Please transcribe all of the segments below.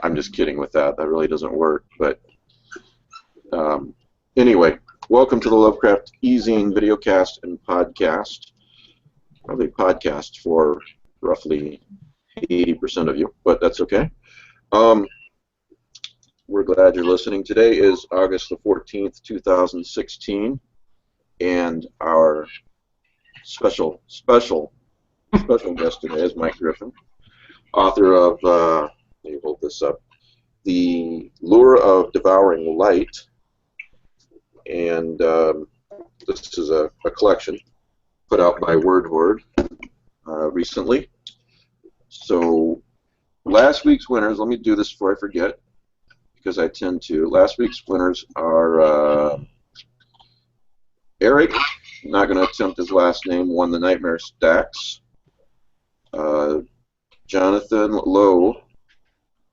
I'm just kidding with that. That really doesn't work. But anyway, welcome to the Lovecraft eZine videocast and podcast. Probably podcast for roughly 80% of you, but that's okay. We're glad you're listening. Today is August the 14th, 2016, and our special guest today is Mike Griffin, author of, let me hold this up, The Lure of Devouring Light, and this is a collection put out by Word Horde recently. So last week's winners, let me do this before I forget, because I tend to. Last week's winners are Eric, not going to attempt his last name, won the Nightmare Stacks. Jonathan Lowe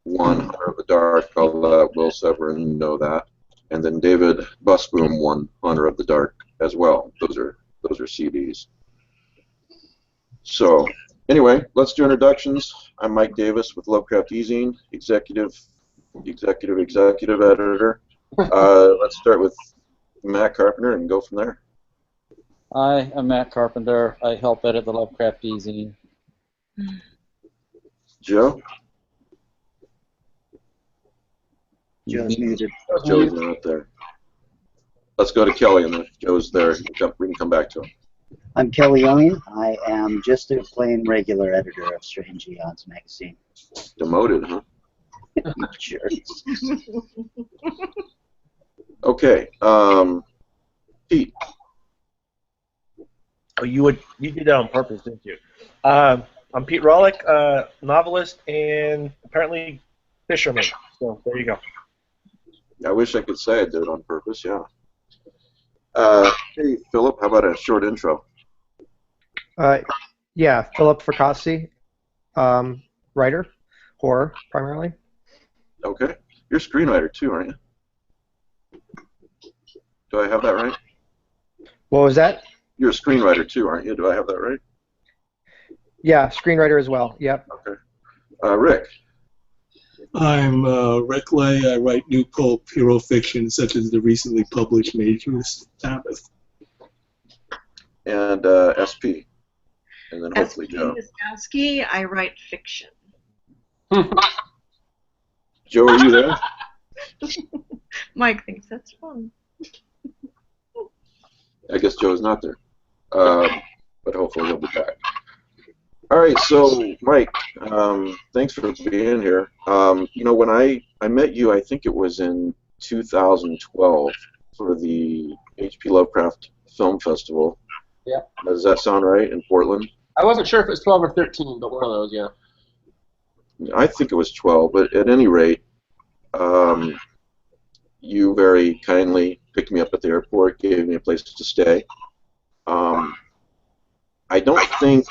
won Hunter of the Dark. I'll let Will Severin know that. And then David Busboom won Hunter of the Dark as well. Those are CDs. So anyway, let's do introductions. I'm Mike Davis with Lovecraft eZine, executive editor. Let's start with Matt Carpenter and go from there. Hi, I'm Matt Carpenter. I help edit the Lovecraft eZine. Joe? Joe's muted. Joe's not there. Let's go to Kelly, and if Joe's there, we can come back to him. I'm Kelly Young. I am just a plain regular editor of Strange Eons magazine. Demoted, huh? Sure. Okay, Pete. Oh, you did that on purpose, didn't you? I'm Pete Rawlik, novelist and apparently fisherman. So there you go. I wish I could say I did it on purpose. Yeah. Hey, Philip. How about a short intro? Yeah, Philip Fracassi, writer, horror primarily. Okay. You're a screenwriter too, aren't you? Do I have that right? What was that? You're a screenwriter too, aren't you? Do I have that right? Yeah, screenwriter as well. Yep. Okay. Rick. I'm Rick Lay. I write new pulp hero fiction, such as the recently published Major's Sabbath. And SP. And then hopefully Joe. SP I write fiction. Joe, are you there? Mike thinks that's fun. I guess Joe's not there. But hopefully he'll be back. All right, so Mike, thanks for being here. You know, when I met you, I think it was in 2012 for the H.P. Lovecraft Film Festival. Yeah. Does that sound right, in Portland? I wasn't sure if it was 12 or 13, but one of those, yeah. I think it was 12, but at any rate, you very kindly picked me up at the airport, gave me a place to stay. I don't think...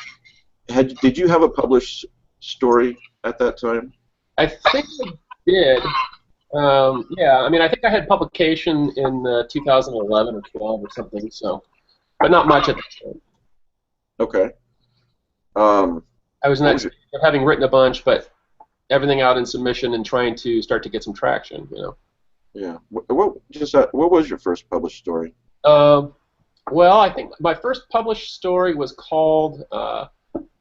Did you have a published story at that time? I think I did. Yeah, I mean, I think I had publication in 2011 or 12 or something, so, but not much at the time. Okay. I was not having written a bunch, but everything out in submission and trying to start to get some traction, you know. Yeah. What was your first published story? Well, I think my first published story was called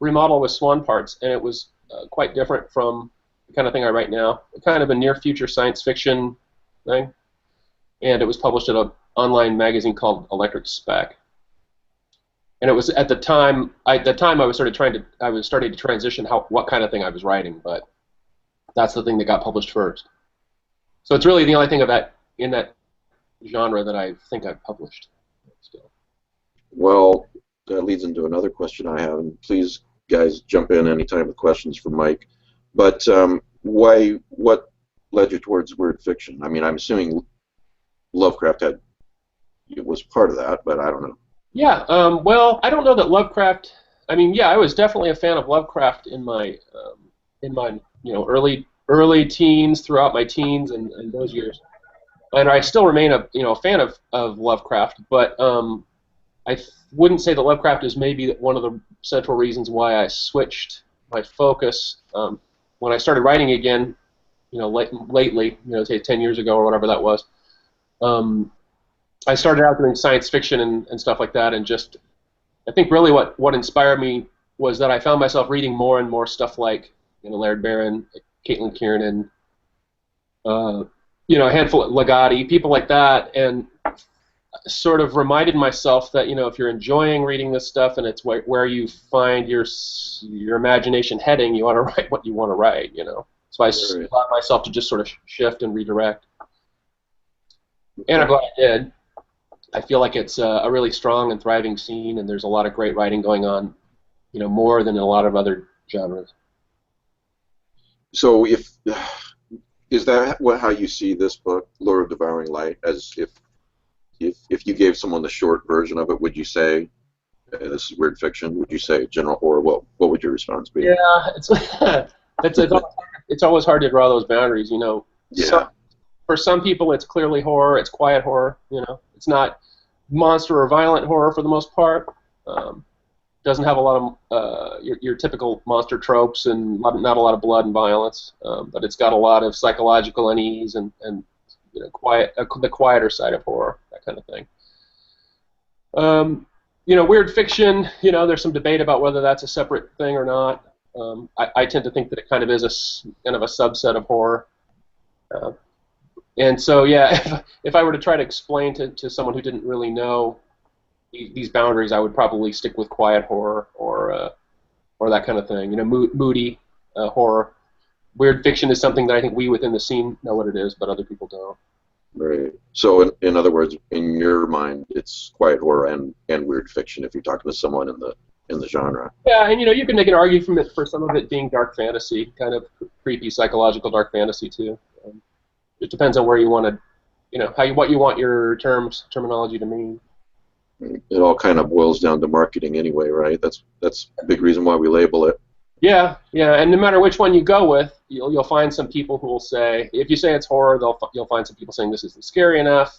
Remodel with Swan Parts, and it was quite different from the kind of thing I write now. Kind of a near-future science fiction thing, and it was published in an online magazine called Electric Spec. And it was at the time. I was starting to transition what kind of thing I was writing, but that's the thing that got published first. So it's really the only thing of that in that genre that I think I've published still. Well, that leads into another question I have, and please, guys, jump in anytime with questions for Mike. But what led you towards weird fiction? I mean, I'm assuming Lovecraft was part of that, but I don't know. Yeah, well, I don't know that Lovecraft. I mean, yeah, I was definitely a fan of Lovecraft in my early teens, throughout my teens and those years, and I still remain a fan of Lovecraft. But I wouldn't say that Lovecraft is maybe one of the central reasons why I switched my focus. when I started writing again, lately, say 10 years ago or whatever that was, I started out doing science fiction and stuff like that, and just, I think really what inspired me was that I found myself reading more and more stuff like, Laird Barron, Caitlin Kiernan, a handful of Legati, people like that, and sort of reminded myself that, if you're enjoying reading this stuff and it's where you find your imagination heading, you want to write what you want to write, So I allowed myself to just sort of shift and redirect. And I'm glad I did. I feel like it's a really strong and thriving scene, and there's a lot of great writing going on, more than in a lot of other genres. So is that how you see this book, Lure of Devouring Light, as if you gave someone the short version of it, would you say this is weird fiction? Would you say general horror? What would your response be? Yeah, it's always hard to draw those boundaries, Yeah. For some people, it's clearly horror. It's quiet horror. It's not monster or violent horror for the most part. Doesn't have a lot of your typical monster tropes and not a lot of blood and violence. But it's got a lot of psychological unease and the quieter side of horror, that kind of thing. Weird fiction. There's some debate about whether that's a separate thing or not. I tend to think that it kind of is kind of a subset of horror. And so, yeah, if I were to try to explain to someone who didn't really know these boundaries, I would probably stick with quiet horror or that kind of thing. Moody horror. Weird fiction is something that I think we within the scene know what it is, but other people don't. Right. So, in other words, in your mind, it's quiet horror and weird fiction if you're talking to someone in the genre. Yeah, and you can make an argument for some of it being dark fantasy, kind of creepy psychological dark fantasy too. It depends on where you want to, what you want your terminology to mean. It all kind of boils down to marketing anyway, right? That's a big reason why we label it. Yeah, and no matter which one you go with, you'll find some people who will say, if you say it's horror, you'll find some people saying this isn't scary enough.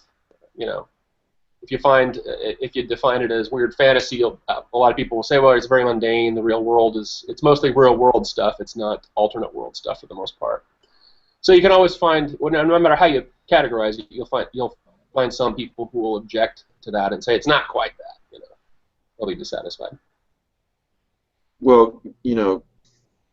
If you define it as weird fantasy, a lot of people will say, well, it's very mundane. The real world it's mostly real world stuff. It's not alternate world stuff for the most part. So you can always find, no matter how you categorize it, you'll find some people who will object to that and say it's not quite that. They'll be dissatisfied. Well,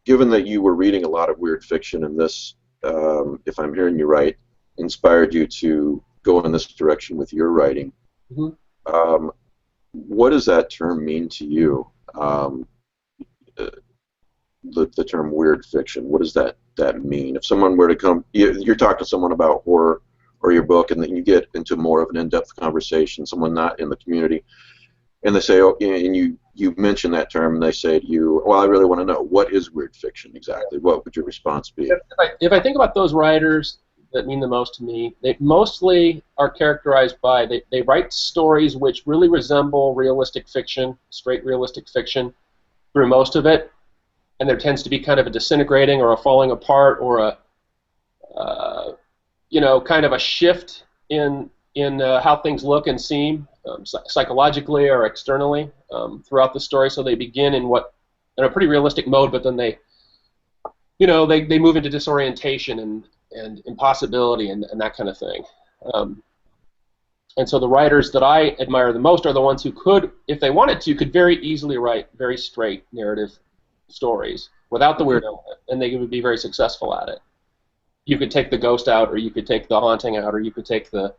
given that you were reading a lot of weird fiction, and this, if I'm hearing you right, inspired you to go in this direction with your writing. Mm-hmm. What does that term mean to you? The term weird fiction. What does that mean? If someone were to come, you're talking to someone about horror or your book, and then you get into more of an in-depth conversation, someone not in the community, and they say, oh, and you mention that term, and they say to you, well, I really want to know, what is weird fiction exactly? What would your response be? If I think about those writers that mean the most to me, they mostly are characterized by, they write stories which really resemble realistic fiction, straight realistic fiction, through most of it, and there tends to be kind of a disintegrating or a falling apart or a kind of a shift in how things look and seem psychologically or externally throughout the story. So they begin in a pretty realistic mode, but then they move into disorientation and impossibility and that kind of thing. And so the writers that I admire the most are the ones who could, if they wanted to, could very easily write very straight narrative stories without the weird element, and they would be very successful at it. You could take the ghost out, or you could take the haunting out, or you could take the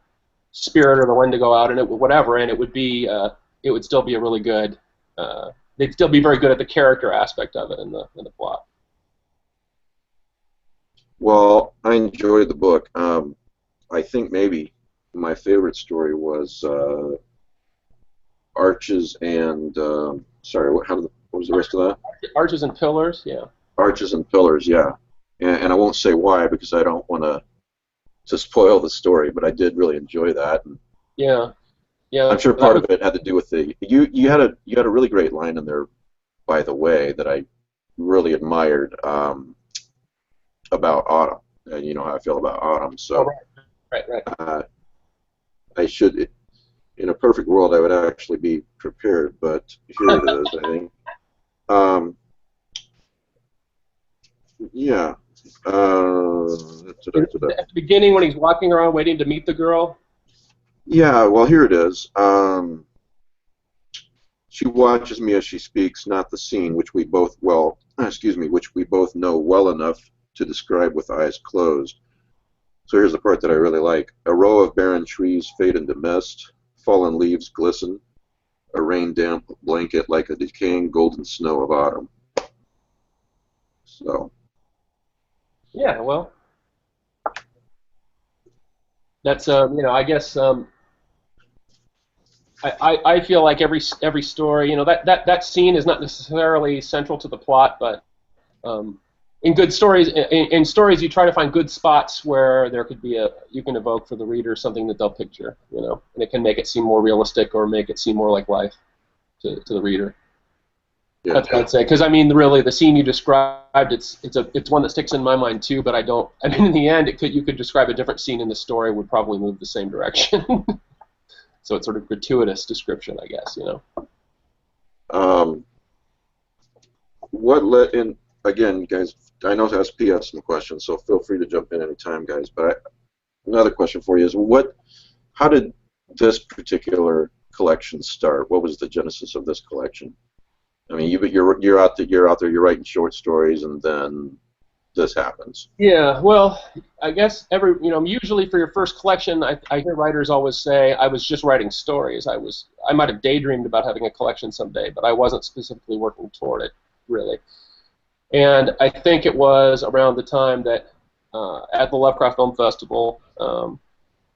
spirit or the wendigo out, and whatever, and it would still be a really good. They'd still be very good at the character aspect of it in the plot. Well, I enjoyed the book. I think maybe my favorite story was Arches and sorry, what was the rest of that? Arches and Pillars, yeah. Arches and Pillars, yeah. And I won't say why because I don't want to spoil the story, but I did really enjoy that. And yeah. I'm sure part of it had to do with you had a really great line in there, by the way, that I really admired about autumn. And you know how I feel about autumn, so right. I should, in a perfect world, I would actually be prepared, but here it is, I think. Yeah. At the beginning, when he's walking around waiting to meet the girl. Yeah. Well, here it is. She watches me as she speaks, not the scene, which we both which we both know well enough to describe with eyes closed. So here's the part that I really like. A row of barren trees fade into mist. Fallen leaves glisten. A rain-damp blanket like a decaying golden snow of autumn. So. Yeah, well, that's I guess I feel like every story, that scene is not necessarily central to the plot, but in good stories, in stories, you try to find good spots where there could be you can evoke for the reader something that they'll picture, and it can make it seem more realistic or make it seem more like life to the reader. Yeah. That's what I'd say. Because really, the scene you described, it's one that sticks in my mind too. But in the end, you could describe a different scene in the story would probably move the same direction. So it's sort of gratuitous description, I guess. What let in? Again, guys, I know SP has some questions, so feel free to jump in anytime, guys. But another question for you is, how did this particular collection start? What was the genesis of this collection? I mean, you're out there, you're writing short stories, and then this happens. Yeah, well, I guess usually for your first collection, I hear writers always say, I was just writing stories. I might have daydreamed about having a collection someday, but I wasn't specifically working toward it, really. And I think it was around the time that at the Lovecraft Film Festival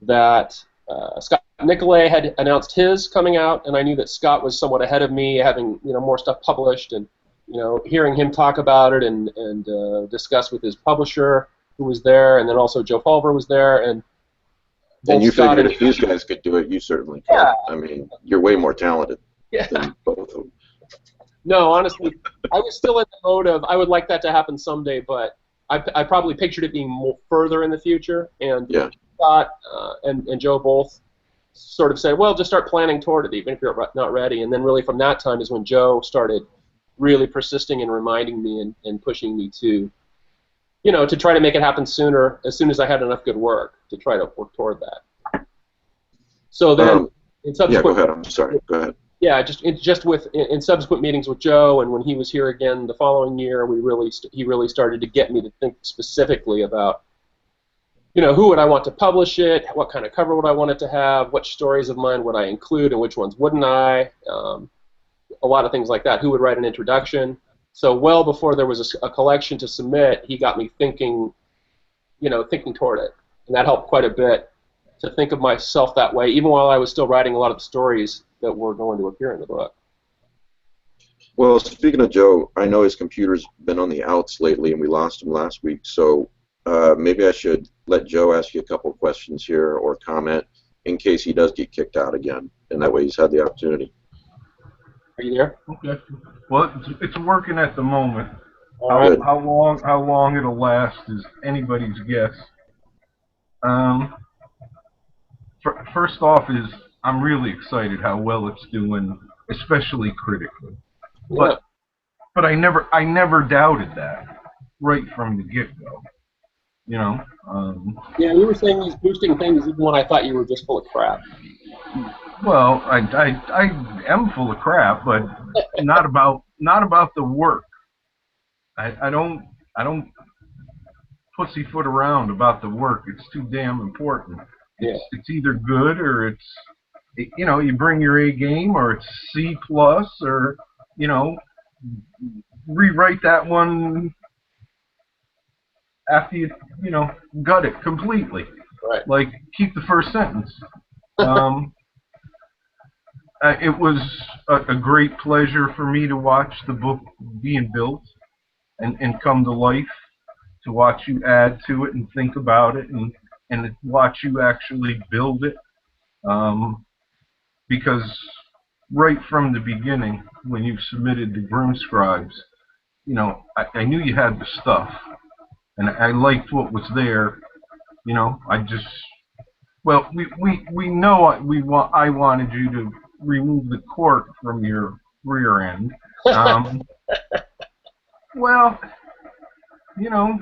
that Scott Nicolay had announced his coming out, and I knew that Scott was somewhat ahead of me, having more stuff published, and hearing him talk about it and discuss with his publisher who was there, and then also Joe Pulver was there, and you Scott figured if these guys could do it, you certainly can. Yeah. I mean, you're way more talented Yeah. than both of them. No, honestly, I was still in the mode of I would like that to happen someday, but I probably pictured it being more further in the future, and Yeah. Scott and Joe both sort of said, well, just start planning toward it, even if you're not ready. And then really from that time is when Joe started really persisting and reminding me and pushing me to, to try to make it happen sooner, as soon as I had enough good work to try to work toward that. So then, in subsequent, yeah, go ahead. I'm sorry. Go ahead. Yeah, in subsequent meetings with Joe, and when he was here again the following year, he really started to get me to think specifically about, who would I want to publish it, what kind of cover would I want it to have, what stories of mine would I include, and which ones wouldn't I, a lot of things like that. Who would write an introduction? So well before there was a collection to submit, he got me thinking toward it, and that helped quite a bit to think of myself that way, even while I was still writing a lot of the stories that were going to appear in the book. Well, speaking of Joe, I know his computer's been on the outs lately, and we lost him last week, so maybe I should let Joe ask you a couple of questions here or comment in case he does get kicked out again, and that way he's had the opportunity. Are you there? Okay. Well, it's working at the moment. Good. How long it'll last is anybody's guess. First off is I'm really excited how well it's doing, especially critically. Yeah. But I never doubted that right from the get-go. Yeah, you were saying these boosting things even when I thought you were just full of crap. Well, I am full of crap, but not about the work. I don't pussyfoot around about the work. It's too damn important. Yeah. It's either good or you bring your A game, or it's C+, or rewrite that one after you gut it completely. Right. Like keep the first sentence. It was a great pleasure for me to watch the book being built and come to life, to watch you add to it and think about it and watch you actually build it. Because right from the beginning, when you submitted the Grim Scribes, I knew you had the stuff, and I liked what was there. We know I wanted you to remove the cork from your rear end. Well, you know,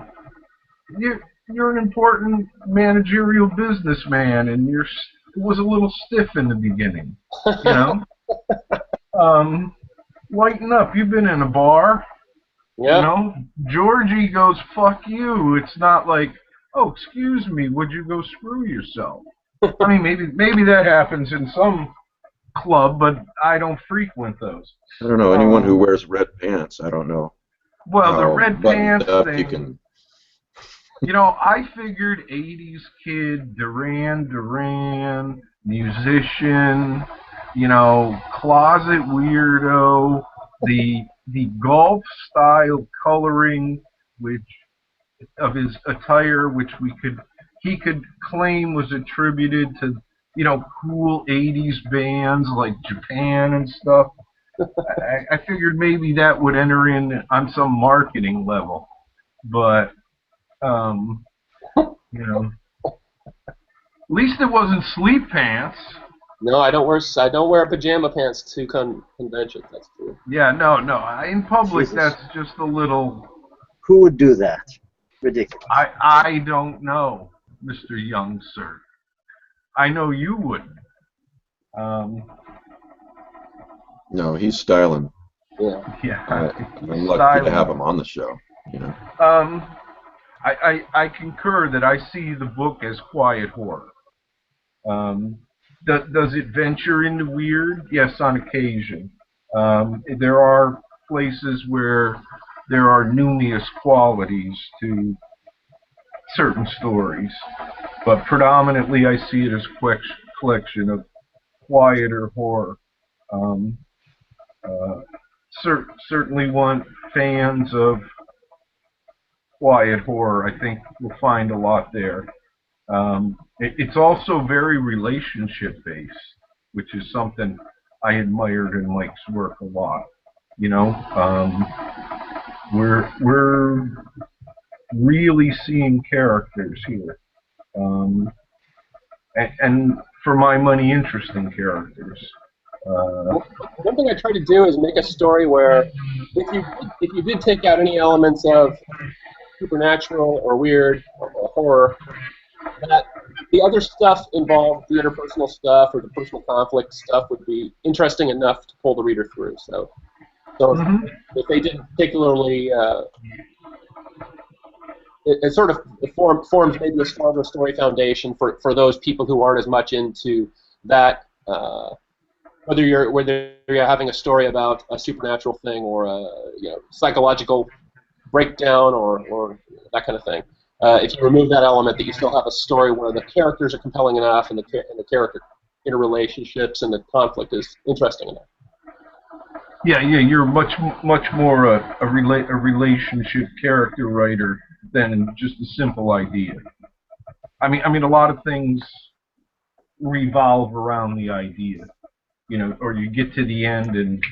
you're an important managerial businessman, and it was a little stiff in the beginning, you know. Lighten up. You've been in a bar. Yeah. You know, Georgie goes, fuck you. It's not like, oh, excuse me, would you go screw yourself? I mean, maybe that happens in some club, but I don't frequent those. I don't know. Anyone who wears red pants, I don't know. Well, the red buttoned pants up thing, you can. you know, I figured 80s kid, Duran, musician, you know, closet weirdo, the golf style coloring of his attire, which he could claim was attributed to, you know, cool 80s bands like Japan and stuff. I figured maybe that would enter in on some marketing level, but you know, at least it wasn't sleep pants. No, I don't wear pajama pants to conventions. That's true. Yeah, no. In public, Jesus. that's just a little. Who would do that? Ridiculous. I don't know, Mr. Young Sir. I know you wouldn't. No, he's styling. Yeah. Yeah. I'm lucky to have him on the show. You know. I concur that I see the book as quiet horror. Does it venture into weird? Yes, on occasion. There are places where there are numinous qualities to certain stories, but predominantly I see it as a collection of quieter horror. Certainly want fans of quiet horror, I think we'll find a lot there. It's also very relationship-based, which is something I admired in Mike's work a lot. You know, we're really seeing characters here, and for my money, interesting characters. One thing I try to do is make a story where if you did take out any elements of supernatural or weird or horror, that the other stuff involved, the interpersonal stuff or the personal conflict stuff, would be interesting enough to pull the reader through. So if they didn't particularly, it sort of forms maybe a stronger story foundation for those people who aren't as much into that. Whether you're having a story about a supernatural thing or a psychological breakdown or that kind of thing. If you remove that element, that you still have a story where the characters are compelling enough and the character interrelationships and the conflict is interesting enough. Yeah, you're much more a relationship character writer than just a simple idea. I mean, a lot of things revolve around the idea, you know, or you get to the end and,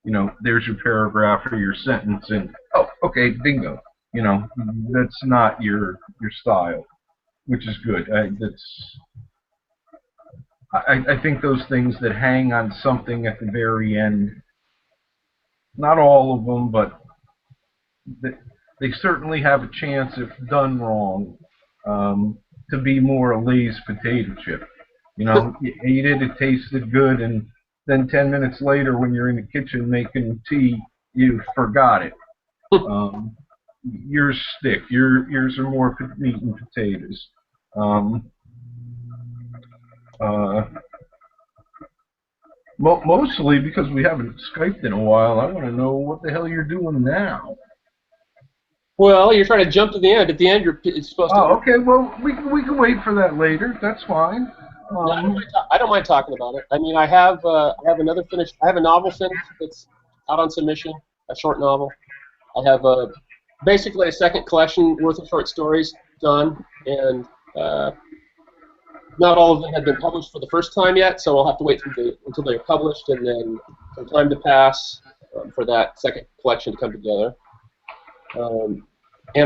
you know, there's your paragraph or your sentence and, oh, okay, bingo. You know, that's not your style, which is good. I think those things that hang on something at the very end, not all of them, but they certainly have a chance, if done wrong, to be more a Lay's potato chip. You know, you ate it, it tasted good, and then 10 minutes later when you're in the kitchen making tea, you forgot it. Yours stick. Yours are more meat and potatoes. Mostly because we haven't Skyped in a while, I want to know what the hell you're doing now. Well, you're trying to jump to the end. At the end, it's supposed to. Oh, okay. Well, we can wait for that later. That's fine. I don't mind talking about it. I mean, I have another finished. I have a novel finished that's out on submission, a short novel. I have basically a second collection worth of short stories done, and not all of them have been published for the first time yet, so I'll have to wait until they're published and then some time to pass for that second collection to come together. And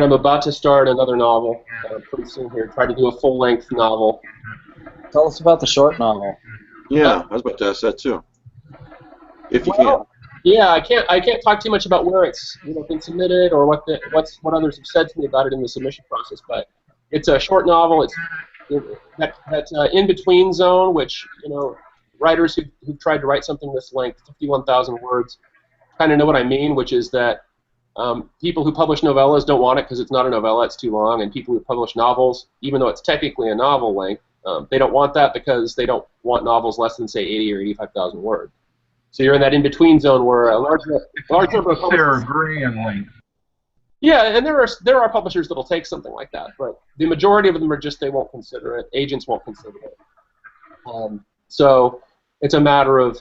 I'm about to start another novel pretty soon here, try to do a full-length novel. Tell us about the short novel. Yeah, I was about to ask that too. If you can. Yeah, I can't talk too much about where it's been submitted or what others have said to me about it in the submission process. But it's a short novel. It's that in between zone, which writers who've tried to write something this length, 51,000 words, kind of know what I mean, which is that people who publish novellas don't want it because it's not a novella, it's too long, and people who publish novels, even though it's technically a novel length, they don't want that because they don't want novels less than, say, 80 or 85,000 words. So you're in that in-between zone where a large number of Sarah Graham length. Yeah, and there are publishers that'll take something like that, but the majority of them are just they won't consider it. Agents won't consider it. So it's a matter of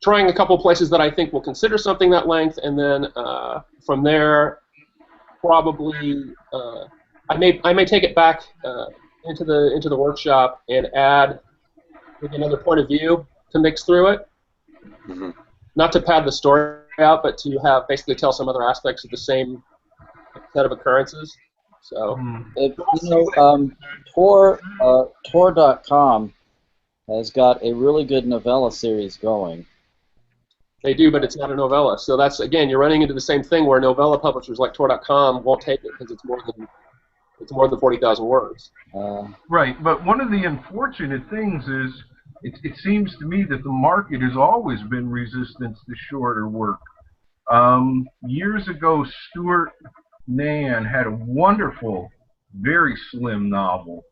trying a couple of places that I think will consider something that length, and then from there, probably I may take it back into the workshop and add maybe another point of view to mix through it. Mm-hmm. Not to pad the story out, but to have basically tell some other aspects of the same set of occurrences. So, Tor.com has got a really good novella series going. they do, but it's not a novella. So that's, again, you're running into the same thing where novella publishers like Tor.com won't take it because it's more than 40,000 words. Right, but one of the unfortunate things is it seems to me that the market has always been resistant to shorter work. Years ago, Stuart Nan had a wonderful, very slim novel.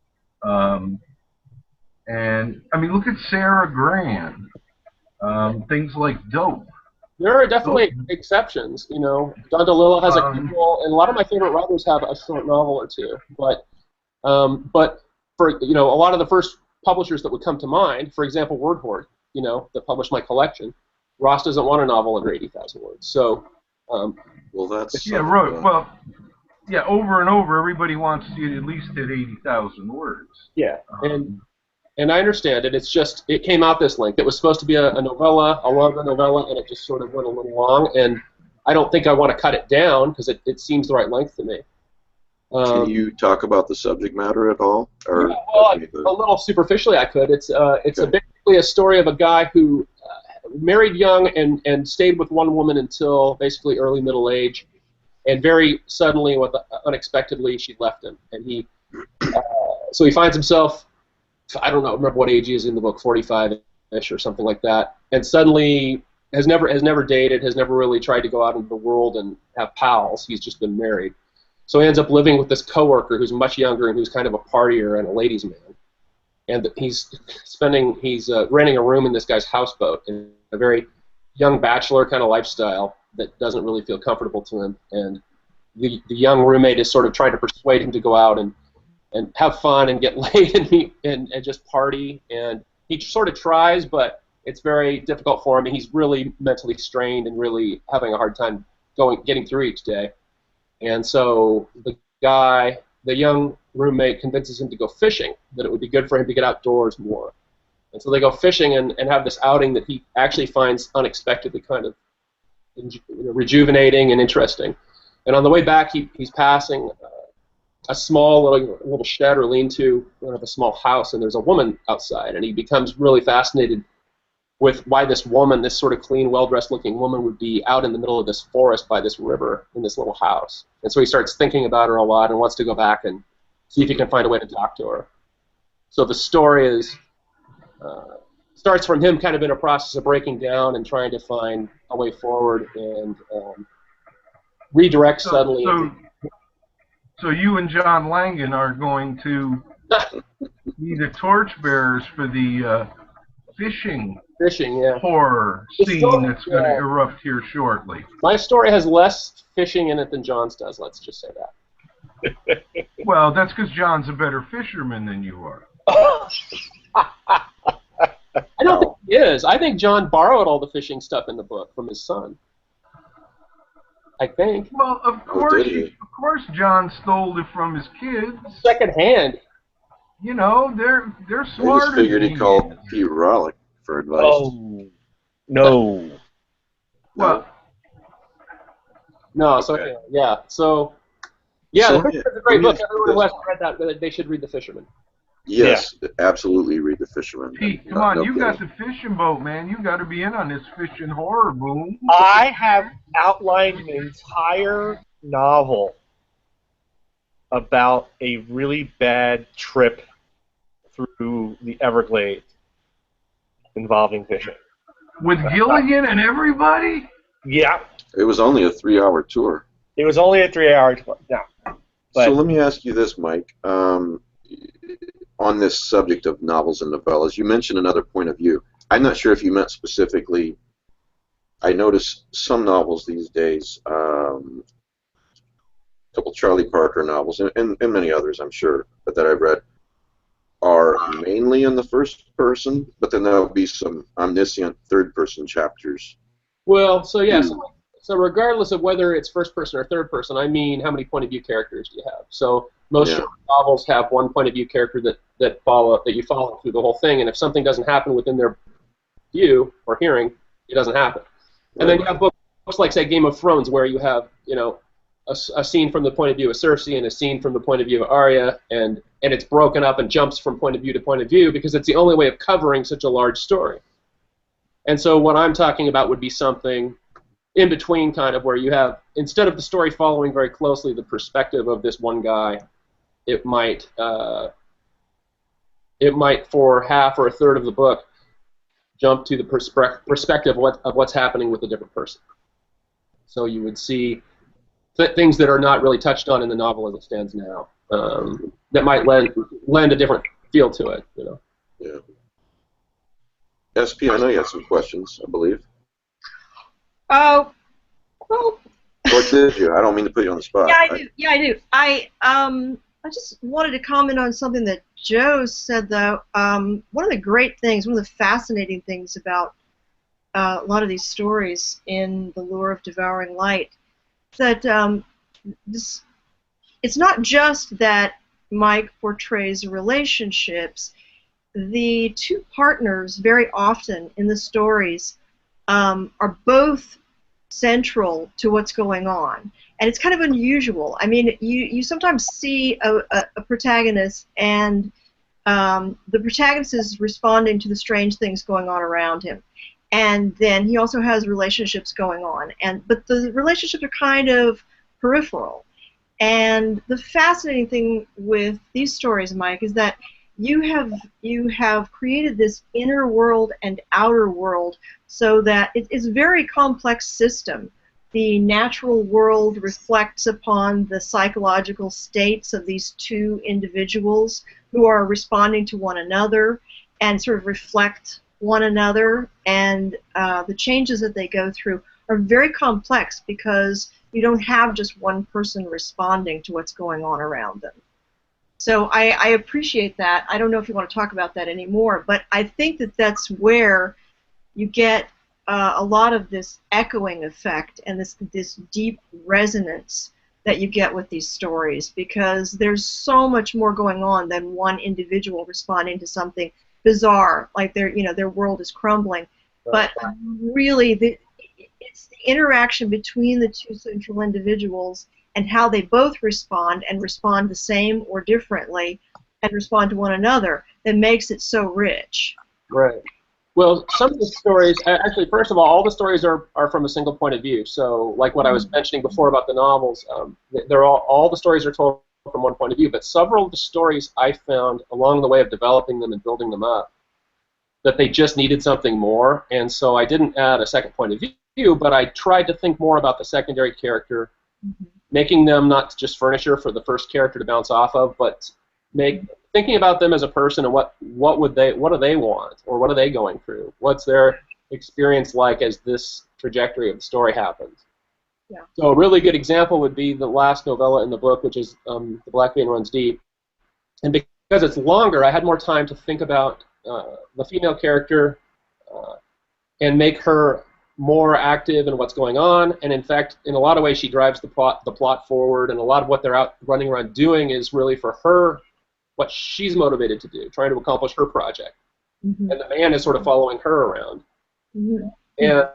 And, I mean, look at Sarah Graham. Things like Dope. There are definitely exceptions. Don DeLillo has a couple, and a lot of my favorite writers have a short novel or two. But for a lot of the first publishers that would come to mind, for example, Word Horde, that published my collection, Ross doesn't want a novel under 80,000 words. So, well, that's right. Well, yeah, over and over, everybody wants you to at least hit 80,000 words. Yeah, and I understand it. It's just it came out this length. It was supposed to be a novella, a longer novella, and it just sort of went a little long. And I don't think I want to cut it down because it seems the right length to me. Can you talk about the subject matter at all? Or yeah, well, a little superficially, I could. It's basically a story of a guy who married young and stayed with one woman until basically early middle age, and very suddenly, unexpectedly, she left him, and so he finds himself, I don't know, remember what age he is in the book, 45-ish or something like that, and suddenly has never dated, has never really tried to go out into the world and have pals. He's just been married. So he ends up living with this coworker who's much younger and who's kind of a partier and a ladies' man. And he's renting a room in this guy's houseboat in a very young bachelor kind of lifestyle that doesn't really feel comfortable to him. And the young roommate is sort of trying to persuade him to go out and have fun and get laid and just party. And he sort of tries, but it's very difficult for him. And he's really mentally strained and really having a hard time getting through each day. And so the young roommate convinces him to go fishing, that it would be good for him to get outdoors more. And so they go fishing and have this outing that he actually finds unexpectedly kind of rejuvenating and interesting. And on the way back, he's passing a small little shed or lean-to of a small house, and there's a woman outside, and he becomes really fascinated with why this woman, this sort of clean, well-dressed looking woman, would be out in the middle of this forest by this river in this little house. And so he starts thinking about her a lot and wants to go back and see if he can find a way to talk to her. So the story starts from him kind of in a process of breaking down and trying to find a way forward and redirect suddenly. So you and John Langan are going to be the torchbearers for the fishing horror scene that's going to erupt here shortly. My story has less fishing in it than John's does, let's just say that. Well, that's because John's a better fisherman than you are. I don't think he is. I think John borrowed all the fishing stuff in the book from his son. I think. Well, of course John stole it from his kids. Secondhand. They're I smarter. just figured he called Pete Rollick for advice. Oh, no. Well, no. So okay. yeah. So yeah, The Fisherman's a great book. Everyone who hasn't read that, they should read The Fisherman. Yes, absolutely read The Fisherman. Pete, come on, you got the fishing boat, man. You got to be in on this fishing horror boom. I have outlined an entire novel about a really bad trip through the Everglades involving fishing. With Gilligan and everybody? Yeah. It was only a 3-hour tour. It was only a 3-hour tour. Yeah. But, So let me ask you this, Mike. On this subject of novels and novellas, you mentioned another point of view. I'm not sure if you meant specifically. I notice some novels these days, a couple Charlie Parker novels, and many others, I'm sure, that I've read, are mainly in the first person, but then there'll be some omniscient third-person chapters. Well, so yes. So regardless of whether it's first person or third person, I mean, how many point of view characters do you have? So most novels have one point of view character that you follow through the whole thing, and if something doesn't happen within their view or hearing, it doesn't happen. And then you have books like, say, Game of Thrones, where you have, a scene from the point of view of Cersei and a scene from the point of view of Arya, and it's broken up and jumps from point of view because it's the only way of covering such a large story. And so what I'm talking about would be something in between, kind of, where you have, instead of the story following very closely the perspective of this one guy, it might for half or a third of the book jump to the perspective of what's happening with a different person. So you would see things that are not really touched on in the novel as it stands now, that might lend a different feel to it. Yeah. SP, I know you had some questions, I believe. Oh, well. Or did you? I don't mean to put you on the spot. Yeah, I do. Yeah, I do. I just wanted to comment on something that Joe said, though. One of the great things, one of the fascinating things about a lot of these stories in The Lure of Devouring Light, that it's not just that Mike portrays relationships. The two partners very often in the stories are both central to what's going on. And it's kind of unusual. I mean, you sometimes see a protagonist, and the protagonist is responding to the strange things going on around him. And then he also has relationships going on. But the relationships are kind of peripheral. And the fascinating thing with these stories, Mike, is that you have created this inner world and outer world so that it's a very complex system. The natural world reflects upon the psychological states of these two individuals who are responding to one another and sort of reflect one another, and the changes that they go through are very complex because you don't have just one person responding to what's going on around them. So I appreciate that. I don't know if you want to talk about that anymore, but I think that that's where you get a lot of this echoing effect and this deep resonance that you get with these stories, because there's so much more going on than one individual responding to something bizarre, like their world is crumbling. But really, it's the interaction between the two central individuals and how they both respond, and respond the same or differently, and respond to one another, that makes it so rich. Right. Well, some of the stories, actually, first of all the stories are from a single point of view. So, like what I was mentioning before about the novels, they're all the stories are told from one point of view. But several of the stories I found along the way of developing them and building them up, that they just needed something more, and so I didn't add a second point of view, but I tried to think more about the secondary character, making them not just furniture for the first character to bounce off of, but thinking about them as a person and what do they want, or what are they going through? What's their experience like as this trajectory of the story happens? Yeah. So a really good example would be the last novella in the book, which is The Black Vein Runs Deep. And because it's longer, I had more time to think about the female character and make her more active in what's going on. And in fact, in a lot of ways, she drives the plot forward, and a lot of what they're out running around doing is really for her, what she's motivated to do, trying to accomplish her project. And the man is sort of following her around. And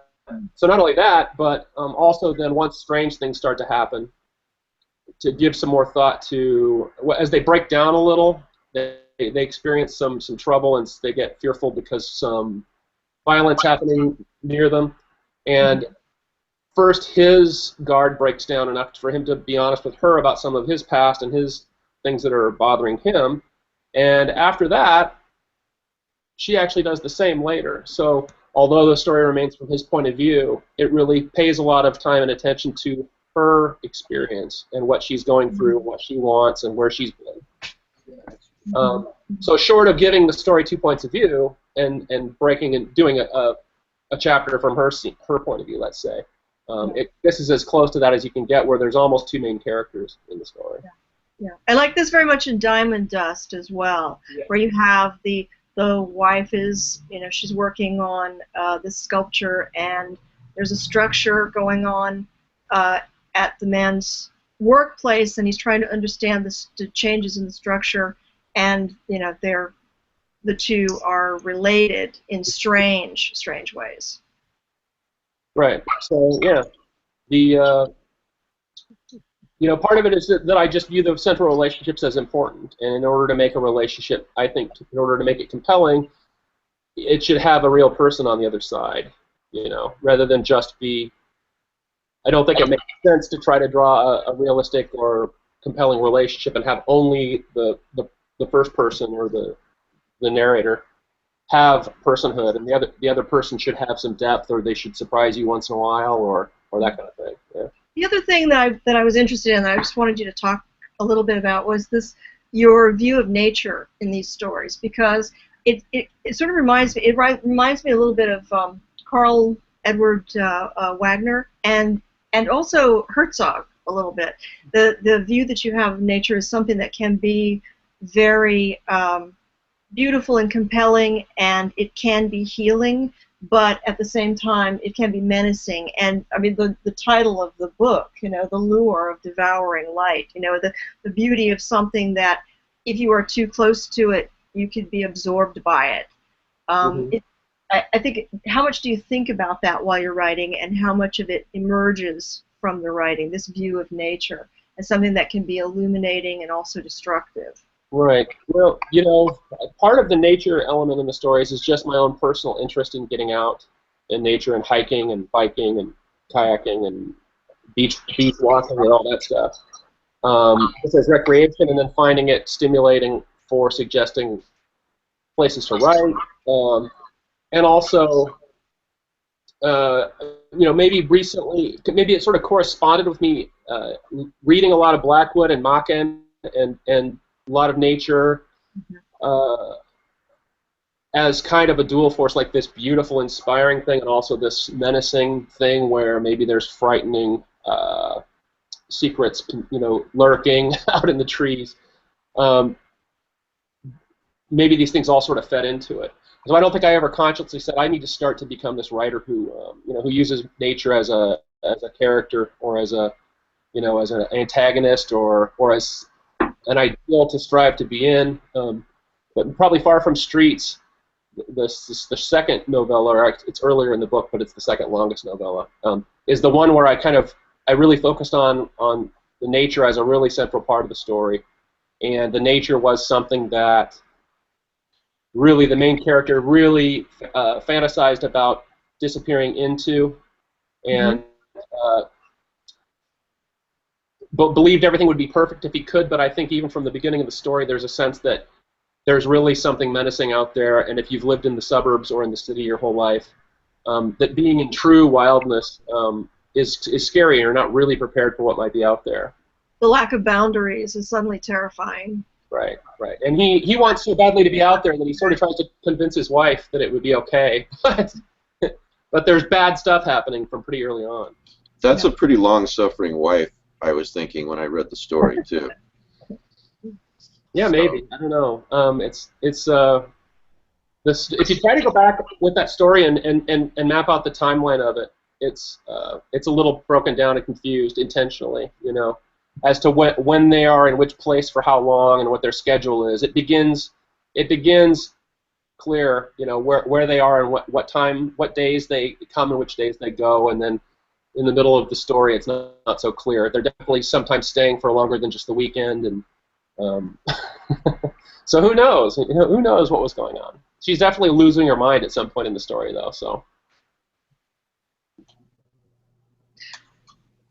so not only that, but also then once strange things start to happen, to give some more thought to, as they break down a little, they they experience some trouble, and they get fearful because some violence happening near them. And first, his guard breaks down enough for him to be honest with her about some of his past and his things that are bothering him. And after that, she actually does the same later. So although the story remains from his point of view, it really pays a lot of time and attention to her experience and what she's going through, what she wants, and where she's been. So short of giving the story 2 points of view and breaking and doing a chapter from her point of view, let's say, this is as close to that as you can get, where there's almost 2 main characters in the story. Yeah, I like this very much in Diamond Dust as well, where you have the wife is, she's working on this sculpture, and there's a structure going on at the man's workplace, and he's trying to understand the changes in the structure, and the two are related in strange ways. Right. So yeah, part of it is that I just view the central relationships as important, and in order to make a relationship, I think, in order to make it compelling, it should have a real person on the other side, rather than just be. I don't think it makes sense to try to draw a realistic or compelling relationship and have only the first person or the narrator have personhood, and the other person should have some depth, or they should surprise you once in a while, or that kind of thing. Yeah. The other thing that I was interested in, that I just wanted you to talk a little bit about, was your view of nature in these stories, because it sort of reminds me a little bit of Carl Edward Wagner and also Herzog a little bit. The view that you have of nature is something that can be very beautiful and compelling, and it can be healing, but at the same time it can be menacing. And I mean, the title of the book, the lure of devouring light, the beauty of something that if you are too close to it, you could be absorbed by it. I think, how much do you think about that while you're writing, and how much of it emerges from the writing, this view of nature as something that can be illuminating and also destructive? Right. Well, part of the nature element in the stories is just my own personal interest in getting out in nature and hiking and biking and kayaking and beach walking and all that stuff. It says recreation, and then finding it stimulating for suggesting places to write, and also, maybe recently, maybe it sort of corresponded with me reading a lot of Blackwood and Machen and a lot of nature as kind of a dual force, like this beautiful, inspiring thing, and also this menacing thing where maybe there's frightening secrets, lurking out in the trees. Maybe these things all sort of fed into it. So I don't think I ever consciously said I need to start to become this writer who, who uses nature as a character, or as a, as an antagonist, or as an ideal to strive to be in. But probably Far From Streets, the second novella, or it's earlier in the book, but it's the second longest novella, is the one where I really focused on the nature as a really central part of the story, and the nature was something that really the main character really fantasized about disappearing into, and but believed everything would be perfect if he could. But I think even from the beginning of the story, there's a sense that there's really something menacing out there, and if you've lived in the suburbs or in the city your whole life, that being in true wildness is scary, and you're not really prepared for what might be out there. The lack of boundaries is suddenly terrifying. Right. And he wants so badly to be out there that he sort of tries to convince his wife that it would be okay. But there's bad stuff happening from pretty early on. That's a pretty long-suffering wife, I was thinking when I read the story, too. Yeah, maybe. I don't know. If you try to go back with that story and map out the timeline of it, it's a little broken down and confused intentionally, as to when they are in which place for how long and what their schedule is. It begins clear, where they are and what time, what days they come and which days they go, and then in the middle of the story it's not so clear. They're definitely sometimes staying for longer than just the weekend, and So who knows? Who knows what was going on? She's definitely losing her mind at some point in the story, though. So.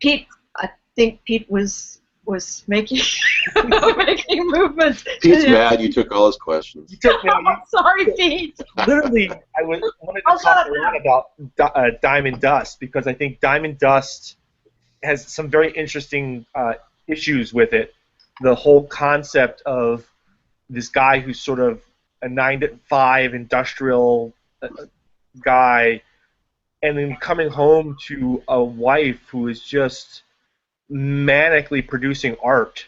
Pete, I think Pete was making making movements. Pete's mad you took all his questions. Sorry, Pete. Literally, I wanted to talk a lot about Diamond Dust because I think Diamond Dust has some very interesting issues with it. The whole concept of this guy who's sort of a 9-to-5 industrial guy, and then coming home to a wife who is just manically producing art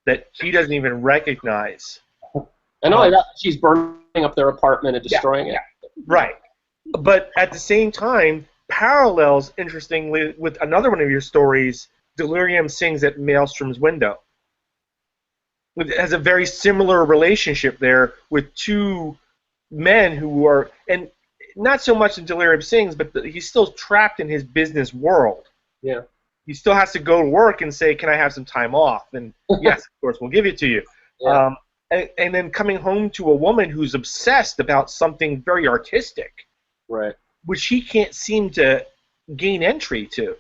that he doesn't even recognize. And not only that, she's burning up their apartment and destroying it. Right. But at the same time, parallels, interestingly, with another one of your stories, Delirium Sings at Maelstrom's Window. It has a very similar relationship there with two men who are, and not so much in Delirium Sings, but he's still trapped in his business world. Yeah. He still has to go to work and say, "Can I have some time off?" And yes, of course, we'll give it to you. Yeah. And then coming home to a woman who's obsessed about something very artistic, right, which he can't seem to gain entry to,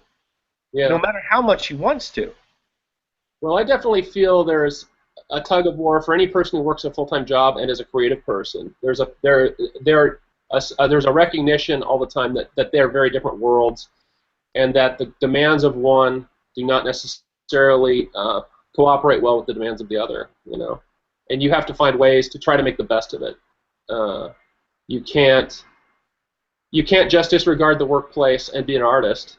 no matter how much he wants to. Well, I definitely feel there's a tug of war for any person who works a full-time job and is a creative person. There's a recognition all the time that they're very different worlds, and that the demands of one do not necessarily cooperate well with the demands of the other. And you have to find ways to try to make the best of it. You can't just disregard the workplace and be an artist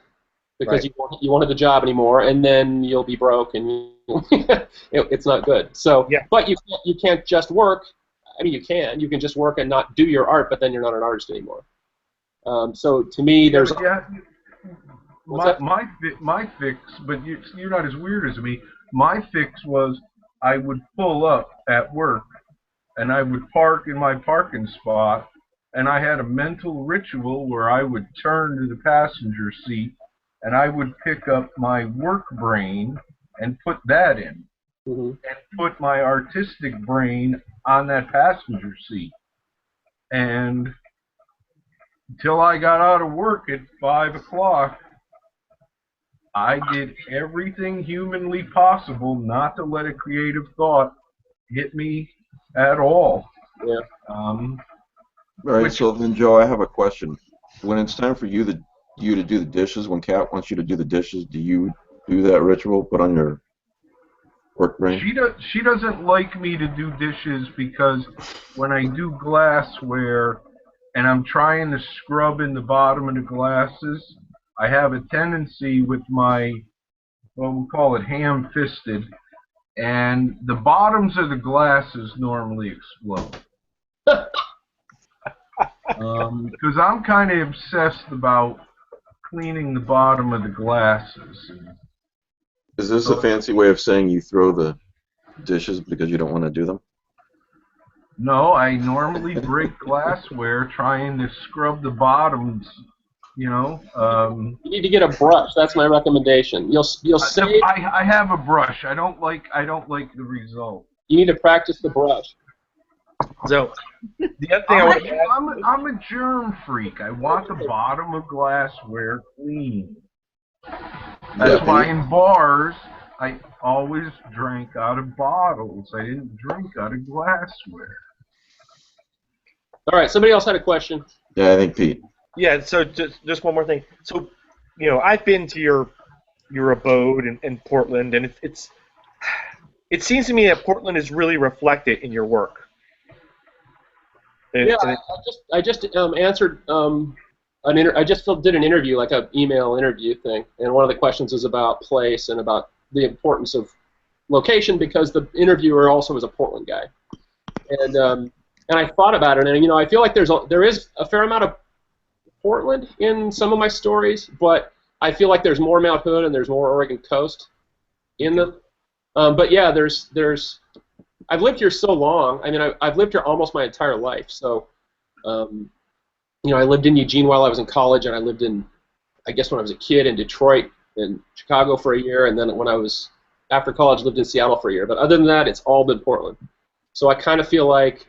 because you wanted the job anymore, and then you'll be broke and it's not good. So, but you can't just work. I mean, you can just work and not do your art, but then you're not an artist anymore. So to me, there's my fix, but you're not as weird as me. My fix was I would pull up at work, and I would park in my parking spot, and I had a mental ritual where I would turn to the passenger seat, and I would pick up my work brain and put that in, and put my artistic brain on that passenger seat. And until I got out of work at 5 o'clock, I did everything humanly possible not to let a creative thought hit me at all. Yeah. All right, so then, Joe, I have a question. When it's time for you to do the dishes, when Kat wants you to do the dishes, do you do that ritual, put on your work brain? She doesn't like me to do dishes because when I do glassware and I'm trying to scrub in the bottom of the glasses, I have a tendency with my, well, we'll call it ham-fisted, and the bottoms of the glasses normally explode. Because I'm kind of obsessed about cleaning the bottom of the glasses. Is this a fancy way of saying you throw the dishes because you don't want to do them? No, I normally break glassware trying to scrub the bottoms. You need to get a brush. That's my recommendation. You'll save. I have a brush. I don't like the result. You need to practice the brush. So the other thing I'm a germ freak. I want the bottom of glassware clean. That's why in bars I always drank out of bottles. I didn't drink out of glassware. All right. Somebody else had a question. Yeah, I think Pete. Yeah. So just one more thing. So I've been to your abode in Portland, and it seems to me that Portland is really reflected in your work. I just answered I just did an interview, like an email interview thing, and one of the questions is about place and about the importance of location because the interviewer also is a Portland guy, and I thought about it, and I feel like there is a fair amount of Portland in some of my stories, but I feel like there's more Mount Hood and there's more Oregon coast in them. But yeah, there's I've lived here so long. I mean, I've lived here almost my entire life. So, I lived in Eugene while I was in college, and I lived in, I guess when I was a kid, in Detroit and Chicago for a year, and then when I was after college, lived in Seattle for a year. But other than that, it's all been Portland. So I kind of feel like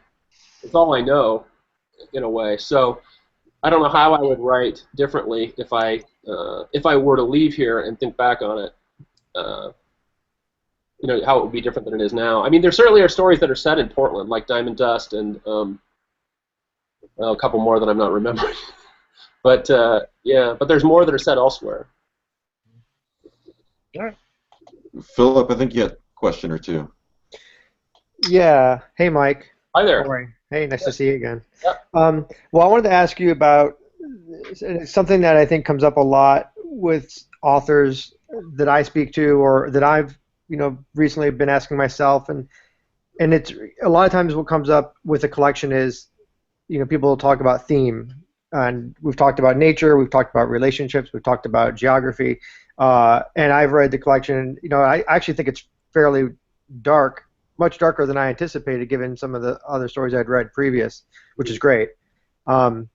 it's all I know, in a way. So I don't know how I would write differently if I were to leave here and think back on it. You know, how it would be different than it is now. I mean, there certainly are stories that are set in Portland, like Diamond Dust and a couple more that I'm not remembering. But yeah, but there's more that are set elsewhere. All right. Philip, I think you had a question or two. Yeah. Hey, Mike. Hi there. Corey. Hey, nice to see you again. Yep. Well, I wanted to ask you about something that I think comes up a lot with authors that I speak to, or that I've recently been asking myself, and it's a lot of times what comes up with a collection is people talk about theme, and we've talked about nature, we've talked about relationships, we've talked about geography, and I've read the collection. I actually think it's fairly dark. Much darker than I anticipated, given some of the other stories I'd read previous, which is great. But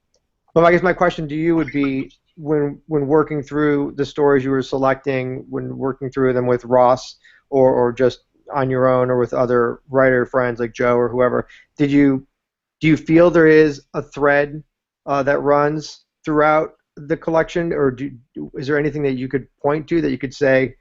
I guess my question to you would be, when working through the stories you were selecting, when working through them with Ross, or just on your own, or with other writer friends like Joe or whoever, do you feel there is a thread that runs throughout the collection, or is there anything that you could point to that you could say,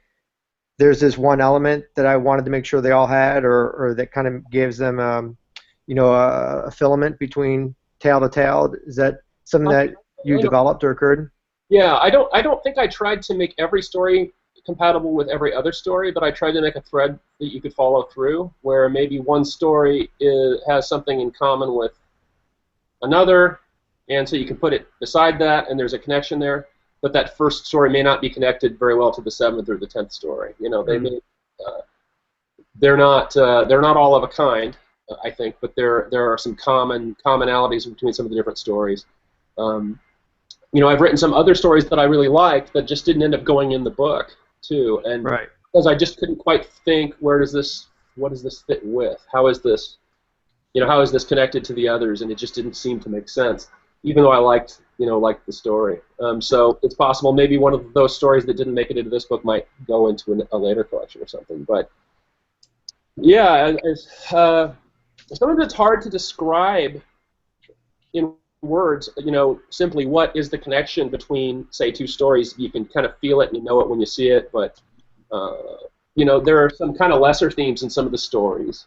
there's this one element that I wanted to make sure they all had, or that kind of gives them, a filament between tale to tale? Is that something that you developed or occurred? Yeah, I don't think I tried to make every story compatible with every other story, but I tried to make a thread that you could follow through, where maybe one story has something in common with another, and so you can put it beside that, and there's a connection there. But that first story may not be connected very well to the 7th or the 10th story. They may, they're not all of a kind, I think, but there are some commonalities between some of the different stories. I've written some other stories that I really liked that just didn't end up going in the book too, and because I just couldn't quite think, what does this fit with? How is this connected to the others? And it just didn't seem to make sense, even though I liked the story. So it's possible maybe one of those stories that didn't make it into this book might go into a later collection or something. But yeah, sometimes it's hard to describe in words, simply what is the connection between, say, two stories. You can kind of feel it and you know it when you see it, but there are some kind of lesser themes in some of the stories.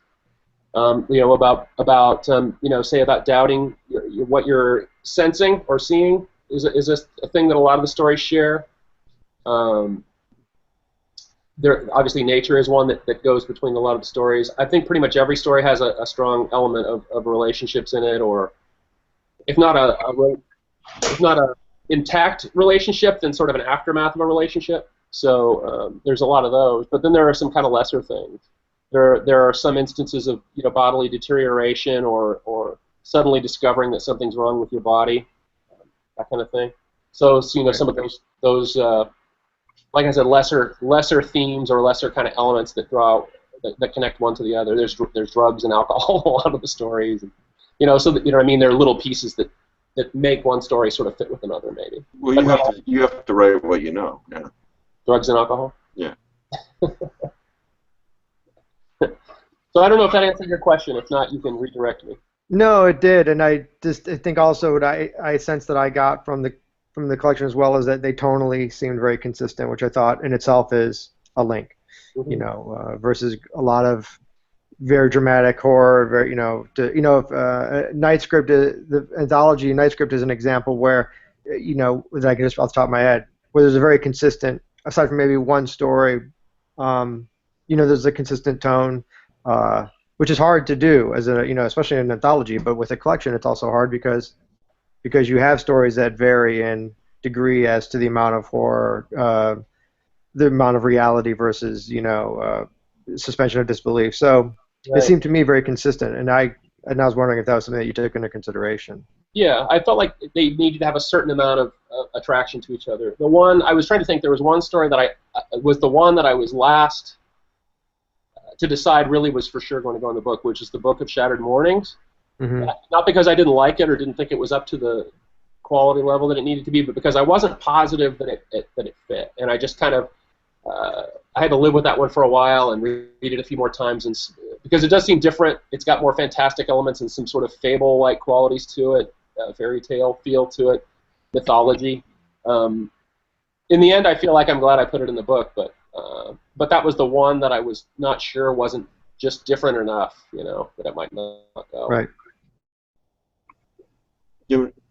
Say about doubting what you're sensing or seeing is this a thing that a lot of the stories share. Obviously nature is one that goes between a lot of the stories. I think pretty much every story has a strong element of relationships in it, or if not a intact relationship, then sort of an aftermath of a relationship. So there's a lot of those, but then there are some kind of lesser things. There are some instances of bodily deterioration, or suddenly discovering that something's wrong with your body, that kind of thing. So some of those like I said, lesser themes or lesser kind of elements that that connect one to the other. There's drugs and alcohol in a lot of the stories, and, so that, there are little pieces that make one story sort of fit with another, maybe. Well, you have to write what you know. Yeah. Drugs and alcohol. Yeah. So I don't know if that answered your question. If not, you can redirect me. No, it did, and I think also what I sense that I got from the collection as well is that they tonally seemed very consistent, which I thought in itself is a link, versus a lot of very dramatic horror. Very, Night Script, the anthology Night Script is an example where, that I can just off the top of my head, where there's a very consistent, aside from maybe one story, there's a consistent tone. Which is hard to do as especially in an anthology, but with a collection it's also hard because you have stories that vary in degree as to the amount of horror, the amount of reality versus suspension of disbelief. So it seemed to me very consistent, and I was wondering if that was something that you took into consideration. Yeah, I felt like they needed to have a certain amount of attraction to each other. The one I was trying to think, there was one story that was the one that I was last to decide really was for sure going to go in the book, which is the Book of Shattered Mornings. Mm-hmm. Not because I didn't like it or didn't think it was up to the quality level that it needed to be, but because I wasn't positive that it fit, and I just kind of I had to live with that one for a while and read it a few more times, and because it does seem different. It's got more fantastic elements and some sort of fable-like qualities to it, fairy tale feel to it, mythology. In the end, I feel like I'm glad I put it in the book, but that was the one that I was not sure wasn't just different enough, that it might not go. Right.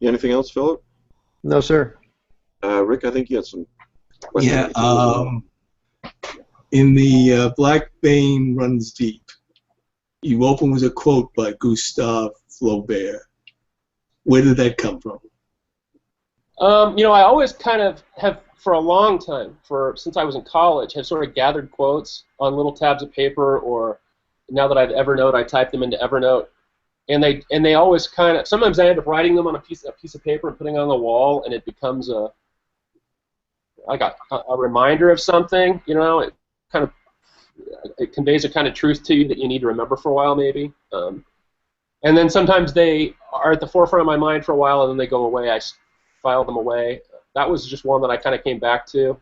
Anything else, Philip? No, sir. Rick, I think you had some questions. Yeah. In the Black Bane Runs Deep, you open with a quote by Gustave Flaubert. Where did that come from? I always kind of have, for a long time, since I was in college, have sort of gathered quotes on little tabs of paper, or now that I have Evernote, I type them into Evernote, and they always kind of. Sometimes I end up writing them on a piece of paper and putting it on the wall, and it becomes a reminder of something. It conveys a kind of truth to you that you need to remember for a while, maybe. And then sometimes they are at the forefront of my mind for a while, and then they go away. I file them away. That was just one that I kind of came back to,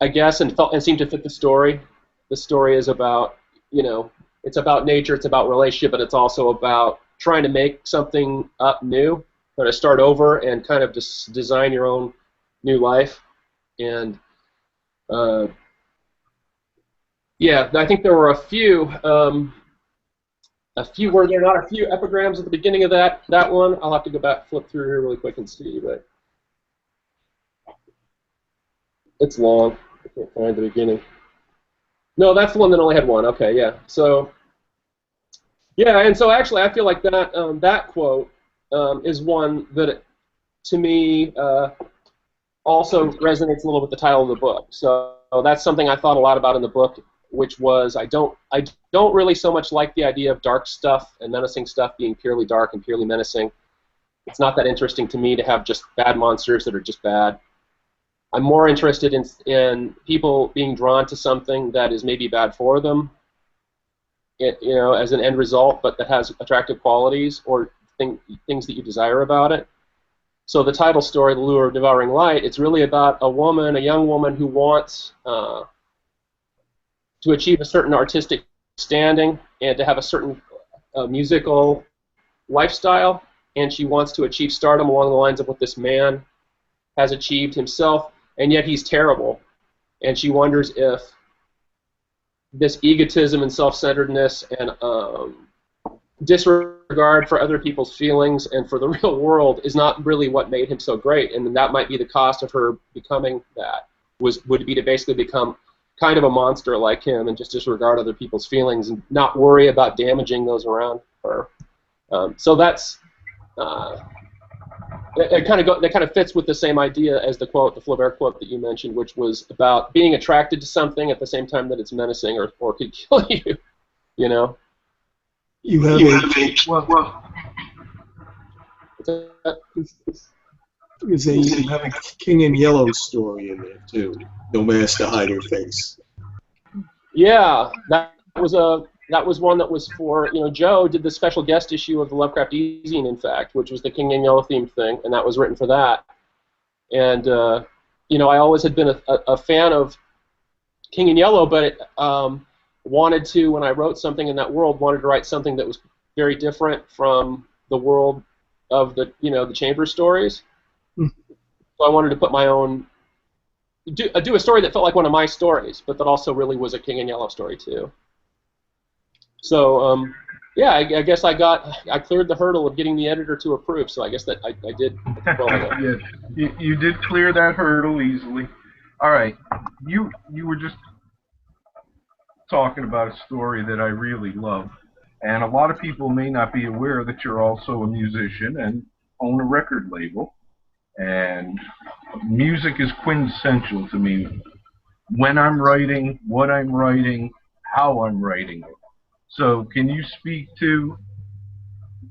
I guess, and seemed to fit the story. The story is about, it's about nature, it's about relationship, but it's also about trying to make something up new, trying to start over and kind of just design your own new life. And yeah, I think there were a few were there not a few epigrams at the beginning of that one? I'll have to go back, flip through here really quick and see, but it's long. I can't find the beginning. No, that's the one that only had one. Okay, yeah. So yeah, and so actually, I feel like that quote is one that, to me, also resonates a little with the title of the book. So that's something I thought a lot about in the book, which was I don't really so much like the idea of dark stuff and menacing stuff being purely dark and purely menacing. It's not that interesting to me to have just bad monsters that are just bad. I'm more interested in people being drawn to something that is maybe bad for them, as an end result, but that has attractive qualities or things that you desire about it. So the title story, The Lure of Devouring Light, it's really about a young woman who wants to achieve a certain artistic standing and to have a certain musical lifestyle, and she wants to achieve stardom along the lines of what this man has achieved himself, and yet he's terrible. And she wonders if this egotism and self-centeredness and disregard for other people's feelings and for the real world is not really what made him so great, and that might be the cost of her becoming that, would be to basically become kind of a monster like him and just disregard other people's feelings and not worry about damaging those around her. So that's that kind of fits with the same idea as the Flaubert quote that you mentioned, which was about being attracted to something at the same time that it's menacing or could kill you. You have you have a King in Yellow story in there too. No Mask to Hide Her Face. Yeah, that was one that was for, Joe did the special guest issue of the Lovecraft eZine, in fact, which was the King in Yellow themed thing, and that was written for that. And I always had been a fan of King in Yellow, but wanted to, when I wrote something in that world, wanted to write something that was very different from the world of the the Chamber stories. So I wanted to put my own, do a story that felt like one of my stories, but that also really was a King in Yellow story too. So yeah, I guess I cleared the hurdle of getting the editor to approve. So I guess that I did. Well, yeah, you did clear that hurdle easily. All right, you were just talking about a story that I really love, and a lot of people may not be aware that you're also a musician and own a record label. And music is quintessential to me. When I'm writing, what I'm writing, how I'm writing it. So can you speak to